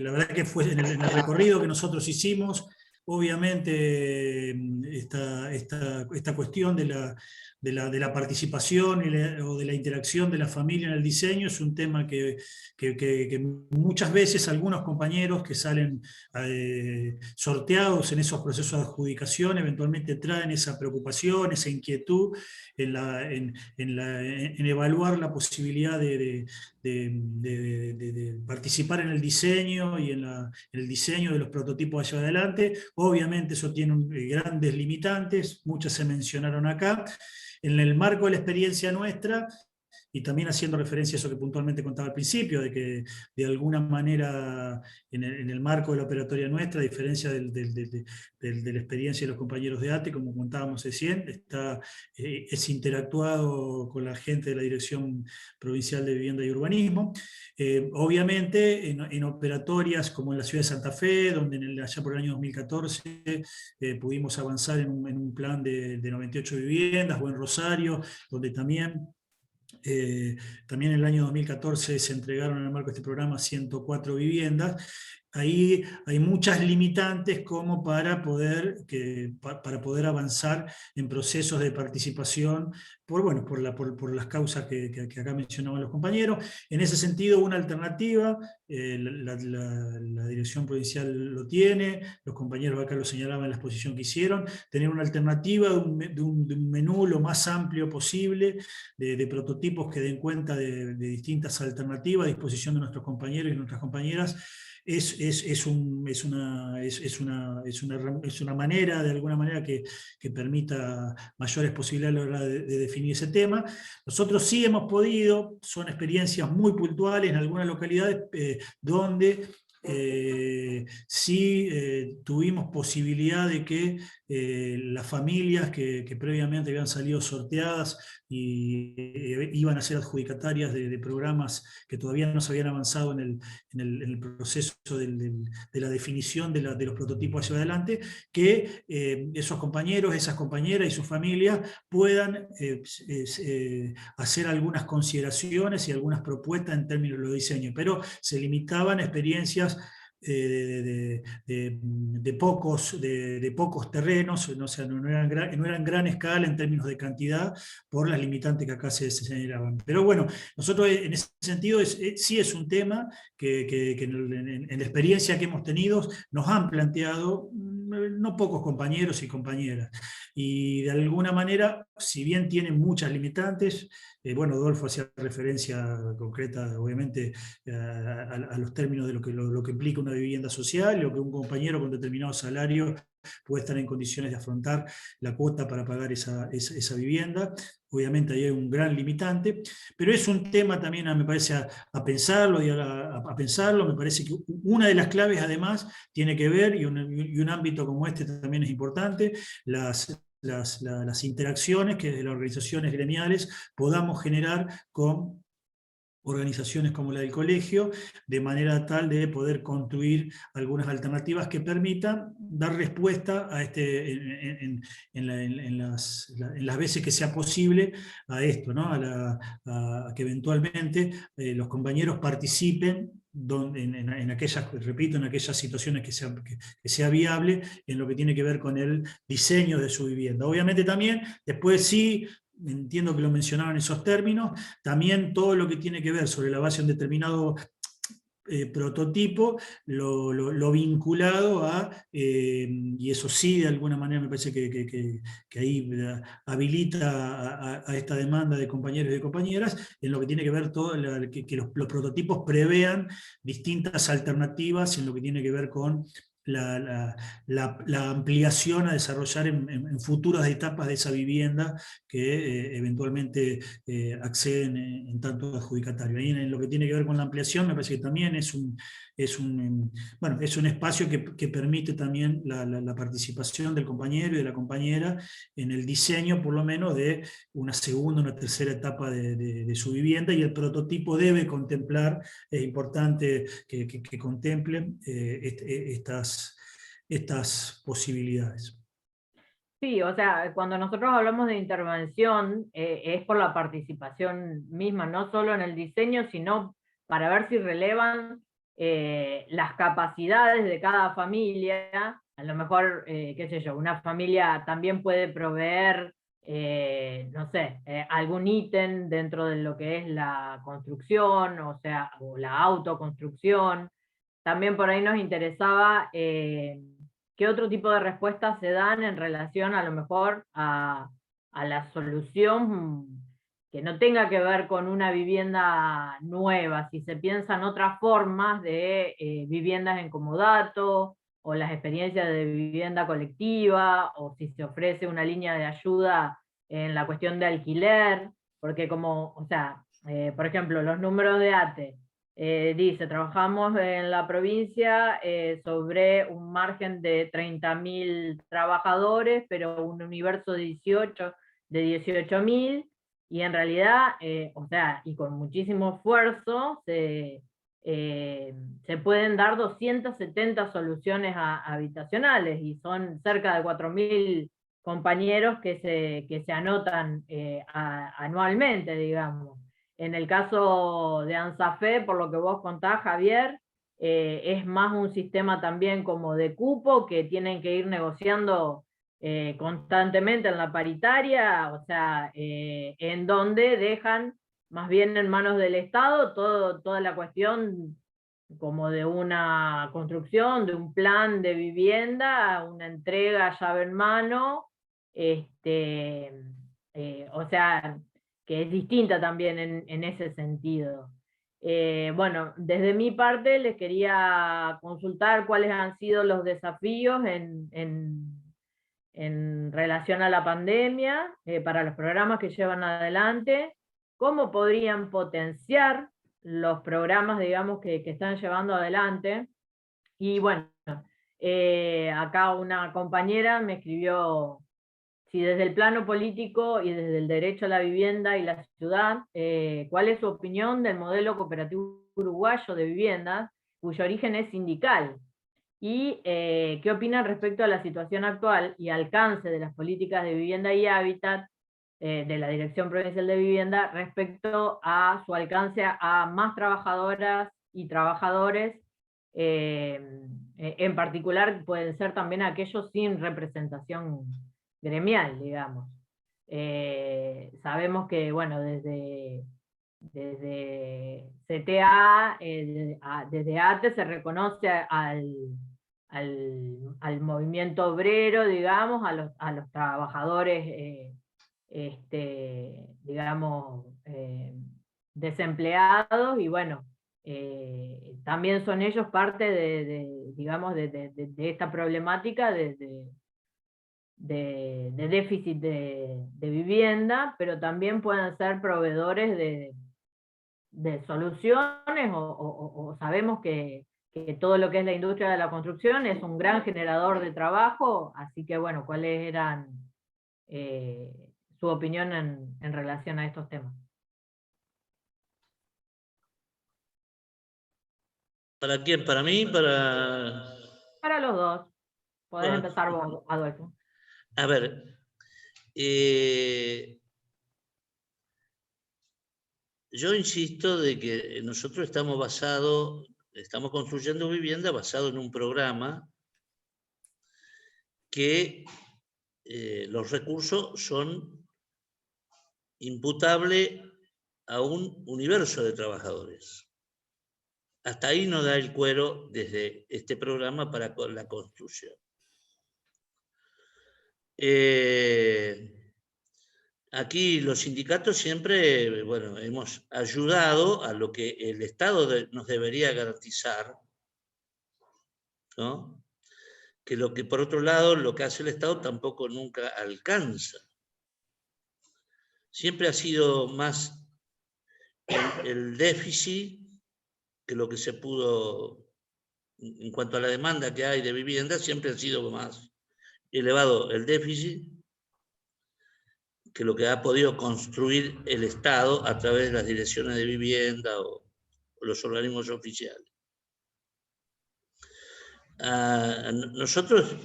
[SPEAKER 4] la verdad que fue en el recorrido que nosotros hicimos, obviamente esta cuestión de la participación o de la interacción de la familia en el diseño es un tema que muchas veces algunos compañeros que salen sorteados en esos procesos de adjudicación eventualmente traen esa preocupación, esa inquietud en evaluar la posibilidad de participar en el diseño y en el diseño de los prototipos hacia adelante. Obviamente eso tiene grandes limitantes, muchas se mencionaron acá. En el marco de la experiencia nuestra, y también haciendo referencia a eso que puntualmente contaba al principio, de que de alguna manera en el marco de la operatoria nuestra, a diferencia de la experiencia de los compañeros de ATE, como contábamos recién, es interactuado con la gente de la Dirección Provincial de Vivienda y Urbanismo. Obviamente en operatorias como en la ciudad de Santa Fe, donde allá por el año 2014 pudimos avanzar en un plan de 98 viviendas, o en Rosario, donde también en el año 2014 se entregaron en el marco de este programa 104 viviendas. Ahí hay muchas limitantes como para poder avanzar en procesos de participación por las causas que acá mencionaban los compañeros. En ese sentido, una alternativa, la Dirección Provincial lo tiene, los compañeros acá lo señalaban en la exposición que hicieron, tener una alternativa de un menú lo más amplio posible, de prototipos que den cuenta de distintas alternativas a disposición de nuestros compañeros y nuestras compañeras. Es una manera, de alguna manera, que permita mayores posibilidades a la hora de definir ese tema. Nosotros sí hemos podido, son experiencias muy puntuales en algunas localidades donde sí tuvimos posibilidad de que las familias que previamente habían salido sorteadas y iban a ser adjudicatarias de programas que todavía no se habían avanzado en el proceso de la definición de los prototipos hacia adelante, que esos compañeros, esas compañeras y sus familias puedan hacer algunas consideraciones y algunas propuestas en términos de los diseños, pero se limitaban a experiencias de pocos terrenos, o sea, no eran gran escala en términos de cantidad por las limitantes que acá se señalaban. Pero bueno, nosotros en ese sentido sí es un tema que en la experiencia que hemos tenido nos han planteado no pocos compañeros y compañeras. Y de alguna manera, si bien tienen muchas limitantes, bueno, Adolfo hacía referencia concreta, obviamente, a los términos de lo que implica una vivienda social, lo que un compañero con determinado salario puede estar en condiciones de afrontar la cuota para pagar esa vivienda. Obviamente ahí hay un gran limitante, pero es un tema también, me parece, a pensarlo, a pensarlo. Me parece que una de las claves, además, tiene que ver, y un ámbito como este también es importante, las interacciones que desde las organizaciones gremiales podamos generar con organizaciones como la del colegio, de manera tal de poder construir algunas alternativas que permitan dar respuesta a en las veces que sea posible a esto, ¿no? a que eventualmente los compañeros participen en aquellas, repito, en aquellas situaciones que sea viable en lo que tiene que ver con el diseño de su vivienda. Obviamente también, después sí, entiendo que lo mencionaban en esos términos, también todo lo que tiene que ver sobre la base de un determinado prototipo, lo vinculado y eso sí, de alguna manera me parece que ahí habilita a esta demanda de compañeros y de compañeras, en lo que tiene que ver todo, que los prototipos prevean distintas alternativas en lo que tiene que ver con la ampliación a desarrollar en futuras etapas de esa vivienda que eventualmente acceden en tanto adjudicatario. Ahí en lo que tiene que ver con la ampliación, me parece que también es un espacio que permite también la participación del compañero y de la compañera en el diseño, por lo menos, de una segunda, una tercera etapa de su vivienda, y el prototipo debe contemplar, es importante que contemple estas posibilidades.
[SPEAKER 3] Sí, o sea, cuando nosotros hablamos de intervención, es por la participación misma, no solo en el diseño, sino para ver si relevan las capacidades de cada familia. A lo mejor, qué sé yo, una familia también puede proveer, no sé, algún ítem dentro de lo que es la construcción, o sea, o la autoconstrucción. También por ahí nos interesaba qué otro tipo de respuestas se dan en relación a lo mejor a la solución que no tenga que ver con una vivienda nueva, si se piensan otras formas de viviendas en comodato, o las experiencias de vivienda colectiva, o si se ofrece una línea de ayuda en la cuestión de alquiler, porque como, o sea, por ejemplo, los números de ATE. Dice, trabajamos en la provincia sobre un margen de 30.000 trabajadores, pero un universo de 18.000, y en realidad, o sea, y con muchísimo esfuerzo, se pueden dar 270 soluciones habitacionales, y son cerca de 4.000 compañeros que se anotan anualmente, digamos. En el caso de ANSAFE, por lo que vos contás, Javier, es más un sistema también como de cupo que tienen que ir negociando constantemente en la paritaria, o sea, en donde dejan más bien en manos del Estado toda la cuestión como de una construcción, de un plan de vivienda, una entrega llave en mano, o sea, que es distinta también en ese sentido. Bueno, desde mi parte les quería consultar cuáles han sido los desafíos en relación a la pandemia, para los programas que llevan adelante, cómo podrían potenciar los programas, digamos, que están llevando adelante. Y bueno, acá una compañera me escribió si desde el plano político y desde el derecho a la vivienda y la ciudad, ¿cuál es su opinión del modelo cooperativo uruguayo de viviendas, cuyo origen es sindical? Y qué opinan respecto a la situación actual y alcance de las políticas de vivienda y hábitat de la Dirección Provincial de Vivienda respecto a su alcance a más trabajadoras y trabajadores, en particular pueden ser también aquellos sin representación gremial, digamos. Sabemos que, bueno, desde CTA, desde ATE se reconoce al movimiento obrero, digamos, a los trabajadores, digamos, desempleados, y bueno, también son ellos parte digamos, de esta problemática de déficit de vivienda, pero también pueden ser proveedores de soluciones, o sabemos que todo lo que es la industria de la construcción es un gran generador de trabajo, así que bueno, ¿cuáles eran su opinión en relación a estos temas?
[SPEAKER 5] ¿Para quién? ¿Para mí?
[SPEAKER 3] Para los dos. Podés
[SPEAKER 5] Bueno,
[SPEAKER 3] empezar vos, Adolfo.
[SPEAKER 5] a ver, yo insisto de que nosotros estamos construyendo vivienda basado en un programa que los recursos son imputables a un universo de trabajadores. Hasta ahí no da el cuero desde este programa para la construcción. Aquí los sindicatos siempre, bueno, hemos ayudado a lo que el Estado nos debería garantizar, ¿no? Que lo que por otro lado, lo que hace el Estado tampoco nunca alcanza. Siempre ha sido más el déficit que lo que se pudo, en cuanto a la demanda que hay de vivienda, siempre ha sido más elevado el déficit que lo que ha podido construir el Estado a través de las direcciones de vivienda o los organismos oficiales. Nosotros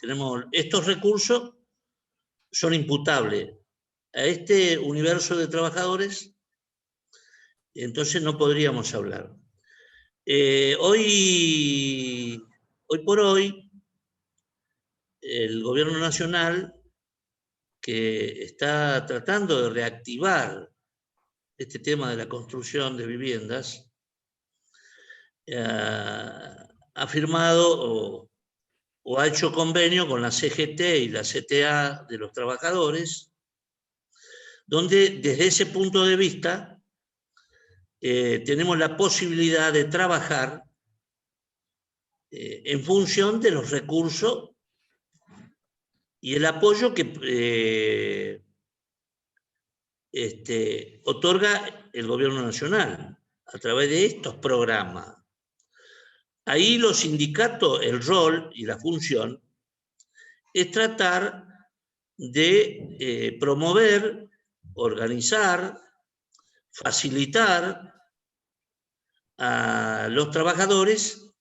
[SPEAKER 5] tenemos estos recursos, son imputables a este universo de trabajadores, entonces no podríamos hablar. Hoy por hoy, el gobierno nacional, que está tratando de reactivar este tema de la construcción de viviendas, ha firmado o ha hecho convenio con la CGT y la CTA de los trabajadores, donde desde ese punto de vista tenemos la posibilidad de trabajar en función de los recursos y el apoyo que otorga el gobierno nacional a través de estos programas. Ahí los sindicatos, el rol y la función es tratar de promover, organizar, facilitar a los trabajadores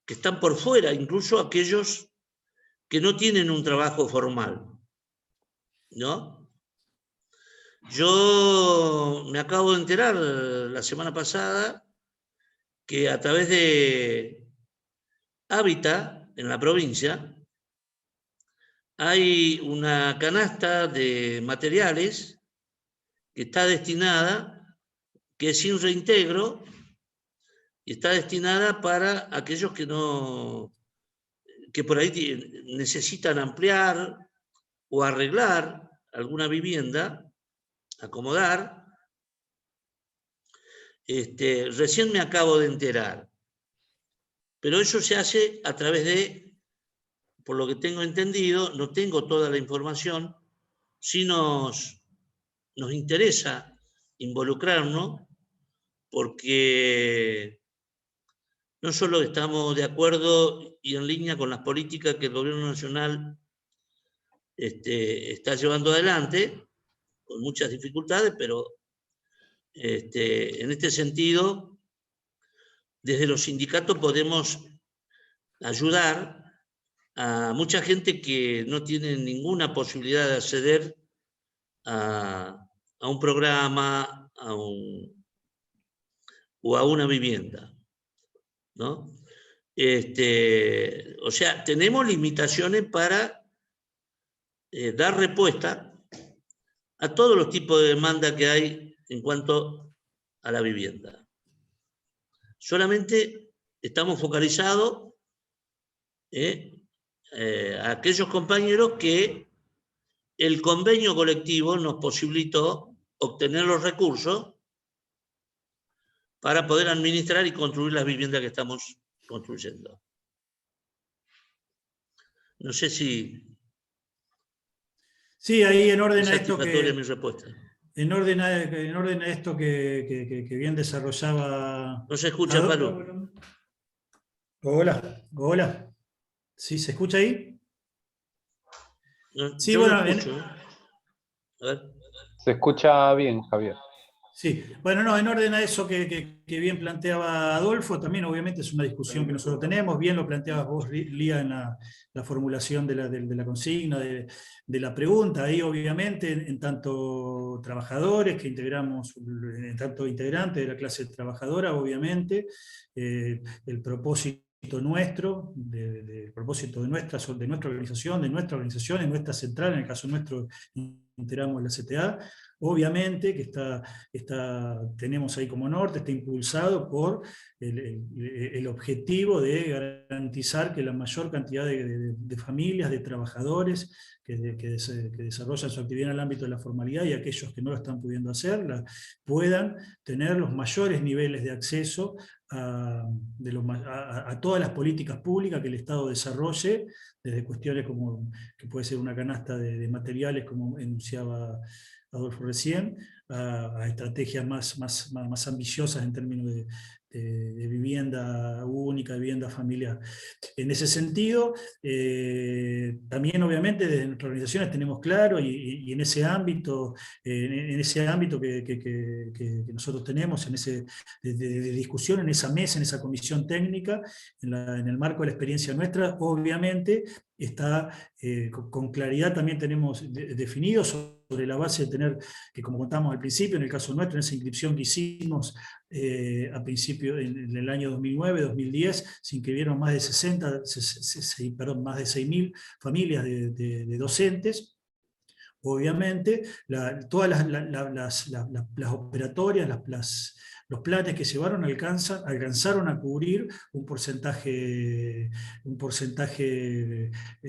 [SPEAKER 5] que están por fuera, incluso aquellos que no tienen un trabajo formal, ¿no? Yo me acabo de enterar la semana pasada que a través de Hábitat, en la provincia, hay una canasta de materiales que está destinada, que es sin reintegro, y está destinada para aquellos que no, que por ahí necesitan ampliar o arreglar alguna vivienda, acomodar. Recién me acabo de enterar, pero eso se hace a través de, por lo que tengo entendido, no tengo toda la información, sí nos interesa involucrarnos, porque no solo estamos de acuerdo y en línea con las políticas que el gobierno nacional está llevando adelante, con muchas dificultades, pero en este sentido, desde los sindicatos podemos ayudar a mucha gente que no tiene ninguna posibilidad de acceder a un programa o a una vivienda, ¿no? O sea, tenemos limitaciones para dar respuesta a todos los tipos de demanda que hay en cuanto a la vivienda. Solamente estamos focalizados a aquellos compañeros que el convenio colectivo nos posibilitó obtener los recursos para poder administrar y construir las viviendas que estamos construyendo. No sé si...
[SPEAKER 4] Sí, ahí en orden
[SPEAKER 5] es
[SPEAKER 4] a esto
[SPEAKER 5] satisfactoria mi respuesta.
[SPEAKER 4] En orden a esto que bien desarrollaba...
[SPEAKER 5] No se escucha, Pablo.
[SPEAKER 4] Hola, hola. ¿Sí se escucha ahí?
[SPEAKER 5] No,
[SPEAKER 4] sí,
[SPEAKER 5] yo
[SPEAKER 4] bueno,
[SPEAKER 5] no escucho. A ver.
[SPEAKER 8] Se escucha bien, Javier.
[SPEAKER 4] Sí, bueno, no, en orden a eso que bien planteaba Adolfo, también obviamente es una discusión que nosotros tenemos, bien lo planteabas vos, Lía, en la formulación de la consigna, de la pregunta, ahí obviamente en tanto trabajadores que integramos, en tanto integrantes de la clase trabajadora, obviamente, el propósito nuestro, el propósito de nuestra organización, en nuestra central, en el caso nuestro integramos la CTA, obviamente que tenemos ahí como norte, está impulsado por el objetivo de garantizar que la mayor cantidad de familias, de trabajadores que desarrollan su actividad en el ámbito de la formalidad y aquellos que no lo están pudiendo hacer, puedan tener los mayores niveles de acceso a todas las políticas públicas que el Estado desarrolle, desde cuestiones como que puede ser una canasta de materiales, como enunciaba Adolfo recién, a estrategias más ambiciosas en términos de vivienda única, de vivienda familiar. En ese sentido, también obviamente desde nuestras organizaciones tenemos claro, y en ese ámbito, que nosotros tenemos, de discusión, en esa mesa, en esa comisión técnica, en el marco de la experiencia nuestra, obviamente está con claridad también tenemos definido sobre la base de tener, que como contamos al principio, en el caso nuestro, en esa inscripción que hicimos a principio, en el año 2009-2010, se inscribieron más de 6.000 familias de docentes. Obviamente, todas las operatorias, los planes que llevaron alcanzaron a cubrir un porcentaje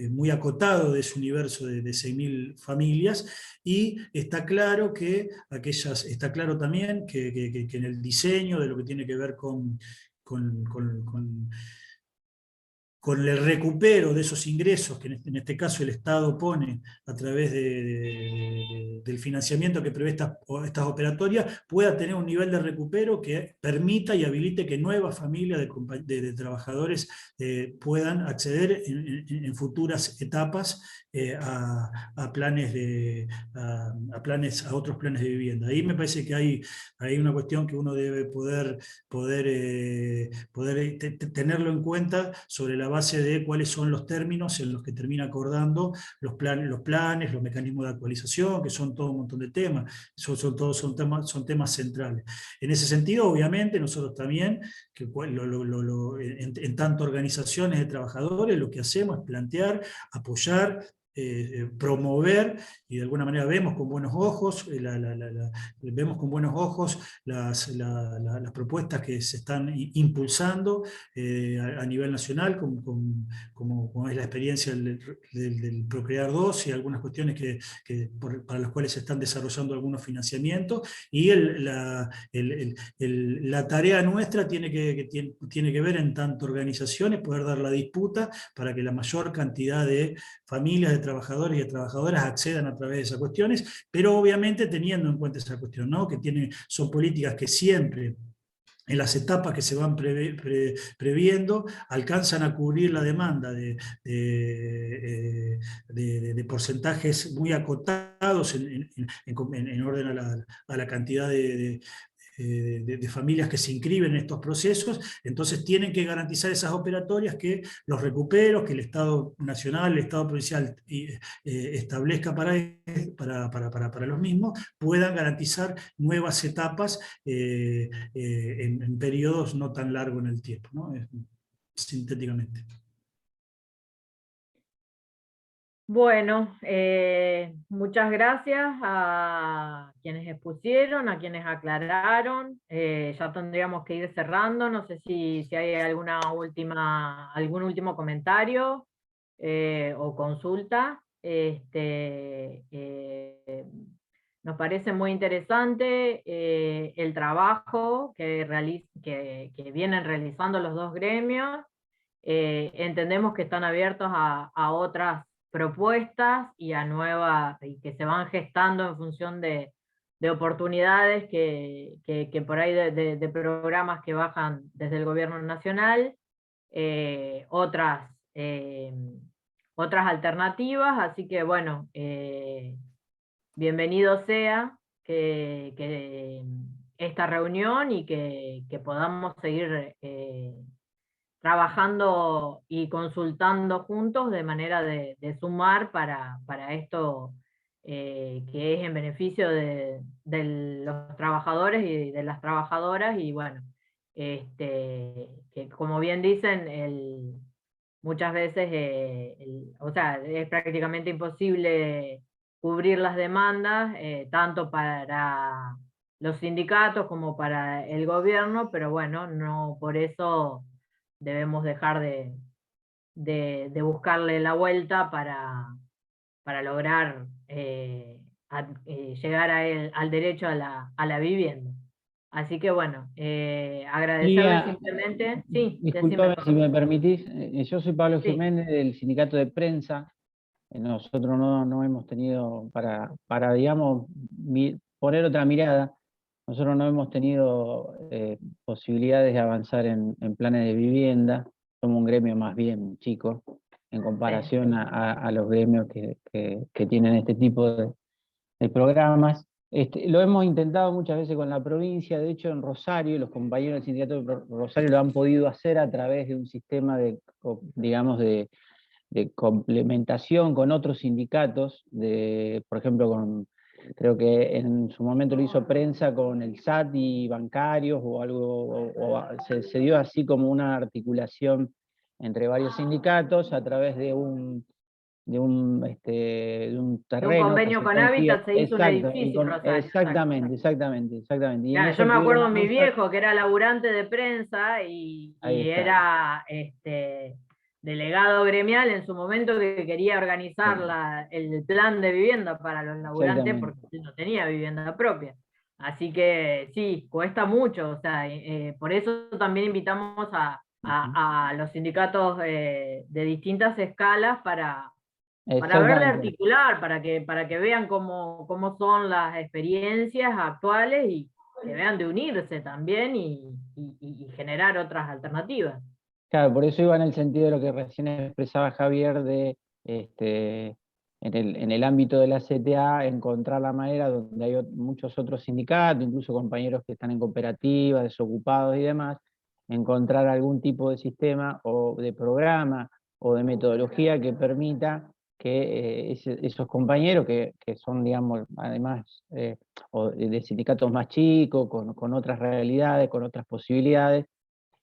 [SPEAKER 4] muy acotado de ese universo de 6.000 familias, y está claro también que en el diseño de lo que tiene que ver con con el recupero de esos ingresos que en este caso el Estado pone a través del financiamiento que prevé estas operatorias, pueda tener un nivel de recupero que permita y habilite que nuevas familias de trabajadores puedan acceder en futuras etapas a otros planes de vivienda. Ahí me parece que hay una cuestión que uno debe poder tenerlo en cuenta sobre la base de cuáles son los términos en los que termina acordando los planes, los mecanismos de actualización, que son todo un montón de temas, son temas centrales. En ese sentido, obviamente, nosotros también, en tanto organizaciones de trabajadores, lo que hacemos es plantear, apoyar, promover, y de alguna manera vemos con buenos ojos, las propuestas que se están impulsando a nivel nacional, como es la experiencia del Procrear 2 y algunas cuestiones para las cuales se están desarrollando algunos financiamientos, y la tarea nuestra tiene que ver en tanto organizaciones, poder dar la disputa para que la mayor cantidad de familias de trabajadores y de trabajadoras accedan a través de esas cuestiones, pero obviamente teniendo en cuenta esa cuestión, ¿no? Que son políticas que siempre, en las etapas que se van previendo, alcanzan a cubrir la demanda de porcentajes muy acotados en orden a la cantidad de familias que se inscriben en estos procesos. Entonces tienen que garantizar esas operatorias, que los recuperos que el Estado Nacional, el Estado Provincial establezca para los mismos, puedan garantizar nuevas etapas en periodos no tan largos en el tiempo, ¿no? Sintéticamente.
[SPEAKER 3] Bueno, muchas gracias a quienes expusieron, a quienes aclararon. Ya tendríamos que ir cerrando. No sé si hay algún último comentario o consulta. Nos parece muy interesante el trabajo que vienen realizando los dos gremios. Entendemos que están abiertos a otras propuestas y a nuevas, y que se van gestando en función de oportunidades que por ahí de programas que bajan desde el gobierno nacional, otras alternativas. Así que bueno, bienvenido sea que esta reunión, y que podamos seguir trabajando y consultando juntos de manera de sumar para esto que es en beneficio de los trabajadores y de las trabajadoras. Y bueno, que como bien dicen, muchas veces o sea, es prácticamente imposible cubrir las demandas, tanto para los sindicatos como para el gobierno, pero bueno, no por eso debemos dejar de buscarle la vuelta para lograr llegar al derecho a la vivienda. Así que bueno, agradecerles simplemente. Sí,
[SPEAKER 9] disculpame si me permitís, yo soy Pablo
[SPEAKER 3] Sí.
[SPEAKER 9] Jiménez del Sindicato de Prensa. Nosotros no hemos tenido, para digamos, poner otra mirada, nosotros no hemos tenido posibilidades de avanzar en planes de vivienda. Somos un gremio más bien chico en comparación a los gremios que tienen este tipo de programas. Lo hemos intentado muchas veces con la provincia. De hecho, en Rosario, los compañeros del sindicato de Rosario lo han podido hacer a través de un sistema digamos, de complementación con otros sindicatos, por ejemplo, creo que en su momento lo hizo Prensa con el SAT y bancarios o algo, se dio así como una articulación entre varios sindicatos a través de un terreno.
[SPEAKER 3] Un convenio con Hábitat se hizo un edificio en Rosario.
[SPEAKER 9] Exactamente. Y
[SPEAKER 3] claro, yo me acuerdo de mi viejo, que era laburante de prensa y era delegado gremial en su momento, que quería organizar el plan de vivienda para los laburantes, porque no tenía vivienda propia. Así que sí, cuesta mucho. O sea, por eso también invitamos a a los sindicatos de distintas escalas para ver de
[SPEAKER 9] Exactamente.
[SPEAKER 3] articular, para que vean cómo son las experiencias actuales y que vean de unirse también y generar otras alternativas.
[SPEAKER 9] Claro, por eso iba en el sentido de lo que recién expresaba Javier de en el ámbito de la CTA encontrar la manera donde hay muchos otros sindicatos, incluso compañeros que están en cooperativas, desocupados y demás, encontrar algún tipo de sistema o de programa o de metodología que permita que esos compañeros que son, digamos, además o de sindicatos más chicos, con otras realidades, con otras posibilidades,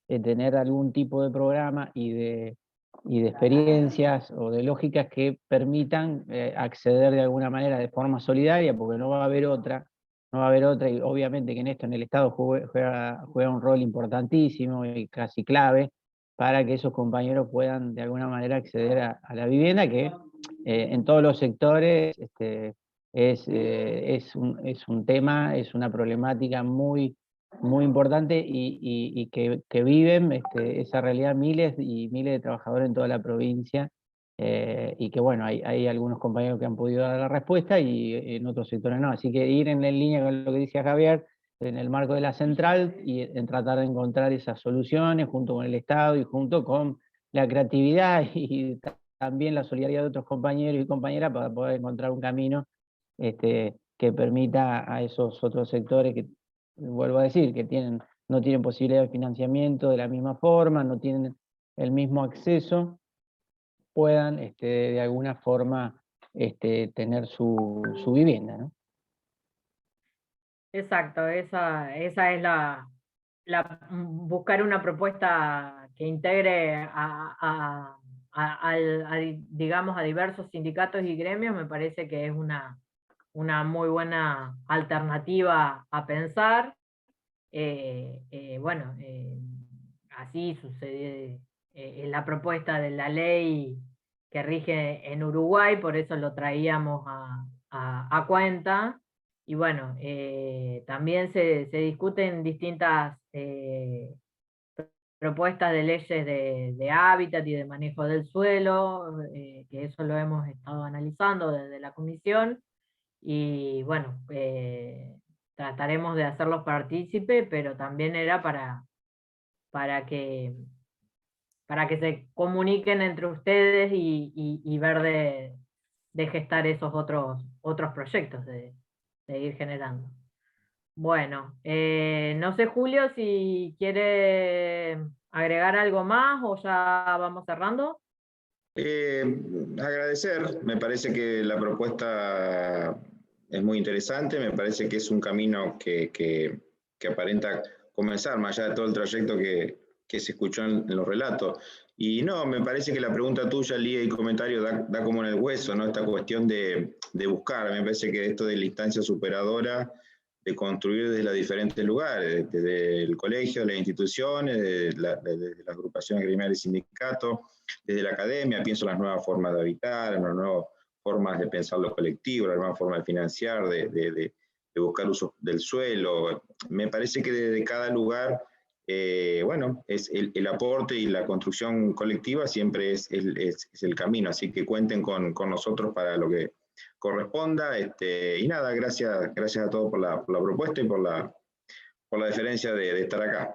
[SPEAKER 9] tener algún tipo de programa y de experiencias o de lógicas que permitan acceder de alguna manera de forma solidaria, porque no va a haber otra, y obviamente que en esto en el Estado juega un rol importantísimo y casi clave para que esos compañeros puedan de alguna manera acceder a la vivienda, que en todos los sectores es un tema, es una problemática muy importante y que viven esa realidad miles y miles de trabajadores en toda la provincia, y que bueno, hay algunos compañeros que han podido dar la respuesta y en otros sectores no. Así que ir en línea con lo que decía Javier, en el marco de la central, y en tratar de encontrar esas soluciones junto con el Estado y junto con la creatividad y también la solidaridad de otros compañeros y compañeras para poder encontrar un camino que permita a esos otros sectores que, vuelvo a decir, que no tienen posibilidad de financiamiento de la misma forma, no tienen el mismo acceso, puedan de alguna forma tener su vivienda, ¿no?
[SPEAKER 3] Exacto, esa es buscar una propuesta que integre digamos, a diversos sindicatos y gremios. Me parece que es una muy buena alternativa a pensar. Bueno, así sucede en la propuesta de la ley que rige en Uruguay, por eso lo traíamos a cuenta. Y bueno, también se discuten distintas propuestas de leyes de hábitat y de manejo del suelo, que eso lo hemos estado analizando desde la comisión. Y bueno, trataremos de hacerlos partícipe, pero también era para que se comuniquen entre ustedes y ver de gestar esos otros proyectos, de ir generando. Bueno, no sé, Julio, si quiere agregar algo más o ya vamos cerrando.
[SPEAKER 1] Agradecer, me parece que la propuesta es muy interesante, me parece que es un camino que aparenta comenzar, más allá de todo el trayecto que se escuchó en los relatos. Y no, me parece que la pregunta tuya, Lía, y comentario da como en el hueso, ¿no? Esta cuestión de buscar, me parece que esto de la instancia superadora, de construir desde los diferentes lugares, desde el colegio, las instituciones, desde las agrupaciones gremiales y sindicatos, desde la academia, pienso en las nuevas formas de habitar, en las nuevas formas de pensar lo colectivo, las nuevas formas de financiar, de buscar uso del suelo. Me parece que desde cada lugar, bueno, es el aporte y la construcción colectiva siempre es el camino, así que cuenten con nosotros para lo que corresponda. Y nada, gracias a todos por la propuesta y por la deferencia de estar acá.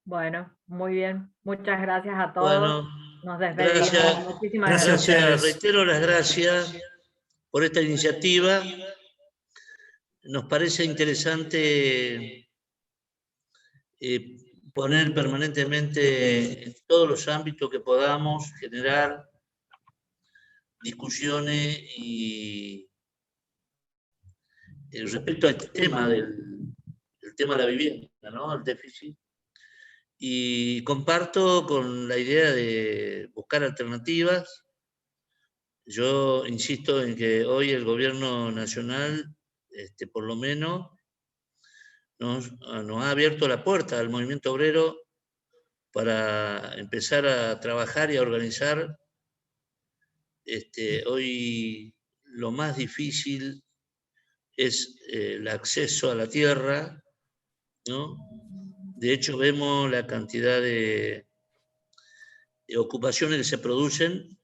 [SPEAKER 3] Bueno, muy bien. Muchas gracias a todos.
[SPEAKER 5] Bueno,
[SPEAKER 3] Nos despedimos.
[SPEAKER 5] gracias.
[SPEAKER 3] Muchísimas
[SPEAKER 4] Gracias.
[SPEAKER 3] gracias.
[SPEAKER 5] Reitero las gracias por esta iniciativa. Nos parece interesante poner permanentemente en todos los ámbitos que podamos generar discusiones y respecto al tema del tema de la vivienda, ¿no? El déficit. Y comparto con la idea de buscar alternativas. Yo insisto en que hoy el gobierno nacional, por lo menos, nos ha abierto la puerta al movimiento obrero para empezar a trabajar y a organizar. Hoy lo más difícil es el acceso a la tierra, ¿no? De hecho, vemos la cantidad de ocupaciones que se producen.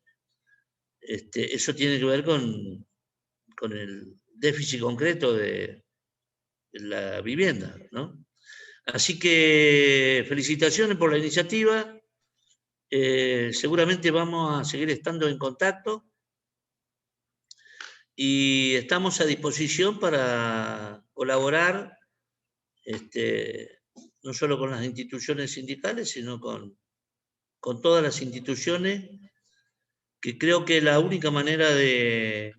[SPEAKER 5] Eso tiene que ver con el déficit concreto de la vivienda, ¿no? Así que felicitaciones por la iniciativa. Seguramente vamos a seguir estando en contacto y estamos a disposición para colaborar, no solo con las instituciones sindicales, sino con todas las instituciones, que creo que la única manera de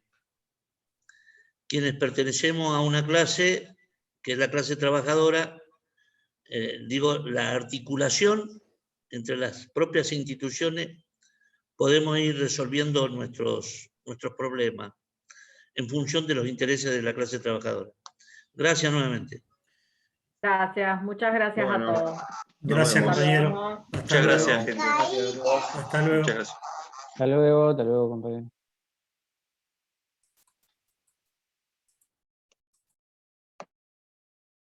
[SPEAKER 5] quienes pertenecemos a una clase, que es la clase trabajadora, la articulación entre las propias instituciones, podemos ir resolviendo nuestros problemas en función de los intereses de la clase trabajadora. Gracias nuevamente.
[SPEAKER 3] Gracias, muchas gracias
[SPEAKER 1] Bueno,
[SPEAKER 3] a todos.
[SPEAKER 4] Gracias,
[SPEAKER 1] vemos.
[SPEAKER 4] compañero.
[SPEAKER 6] Muchas gracias, gente.
[SPEAKER 4] Hasta luego.
[SPEAKER 6] Muchas gracias.
[SPEAKER 9] Hasta luego, compañero.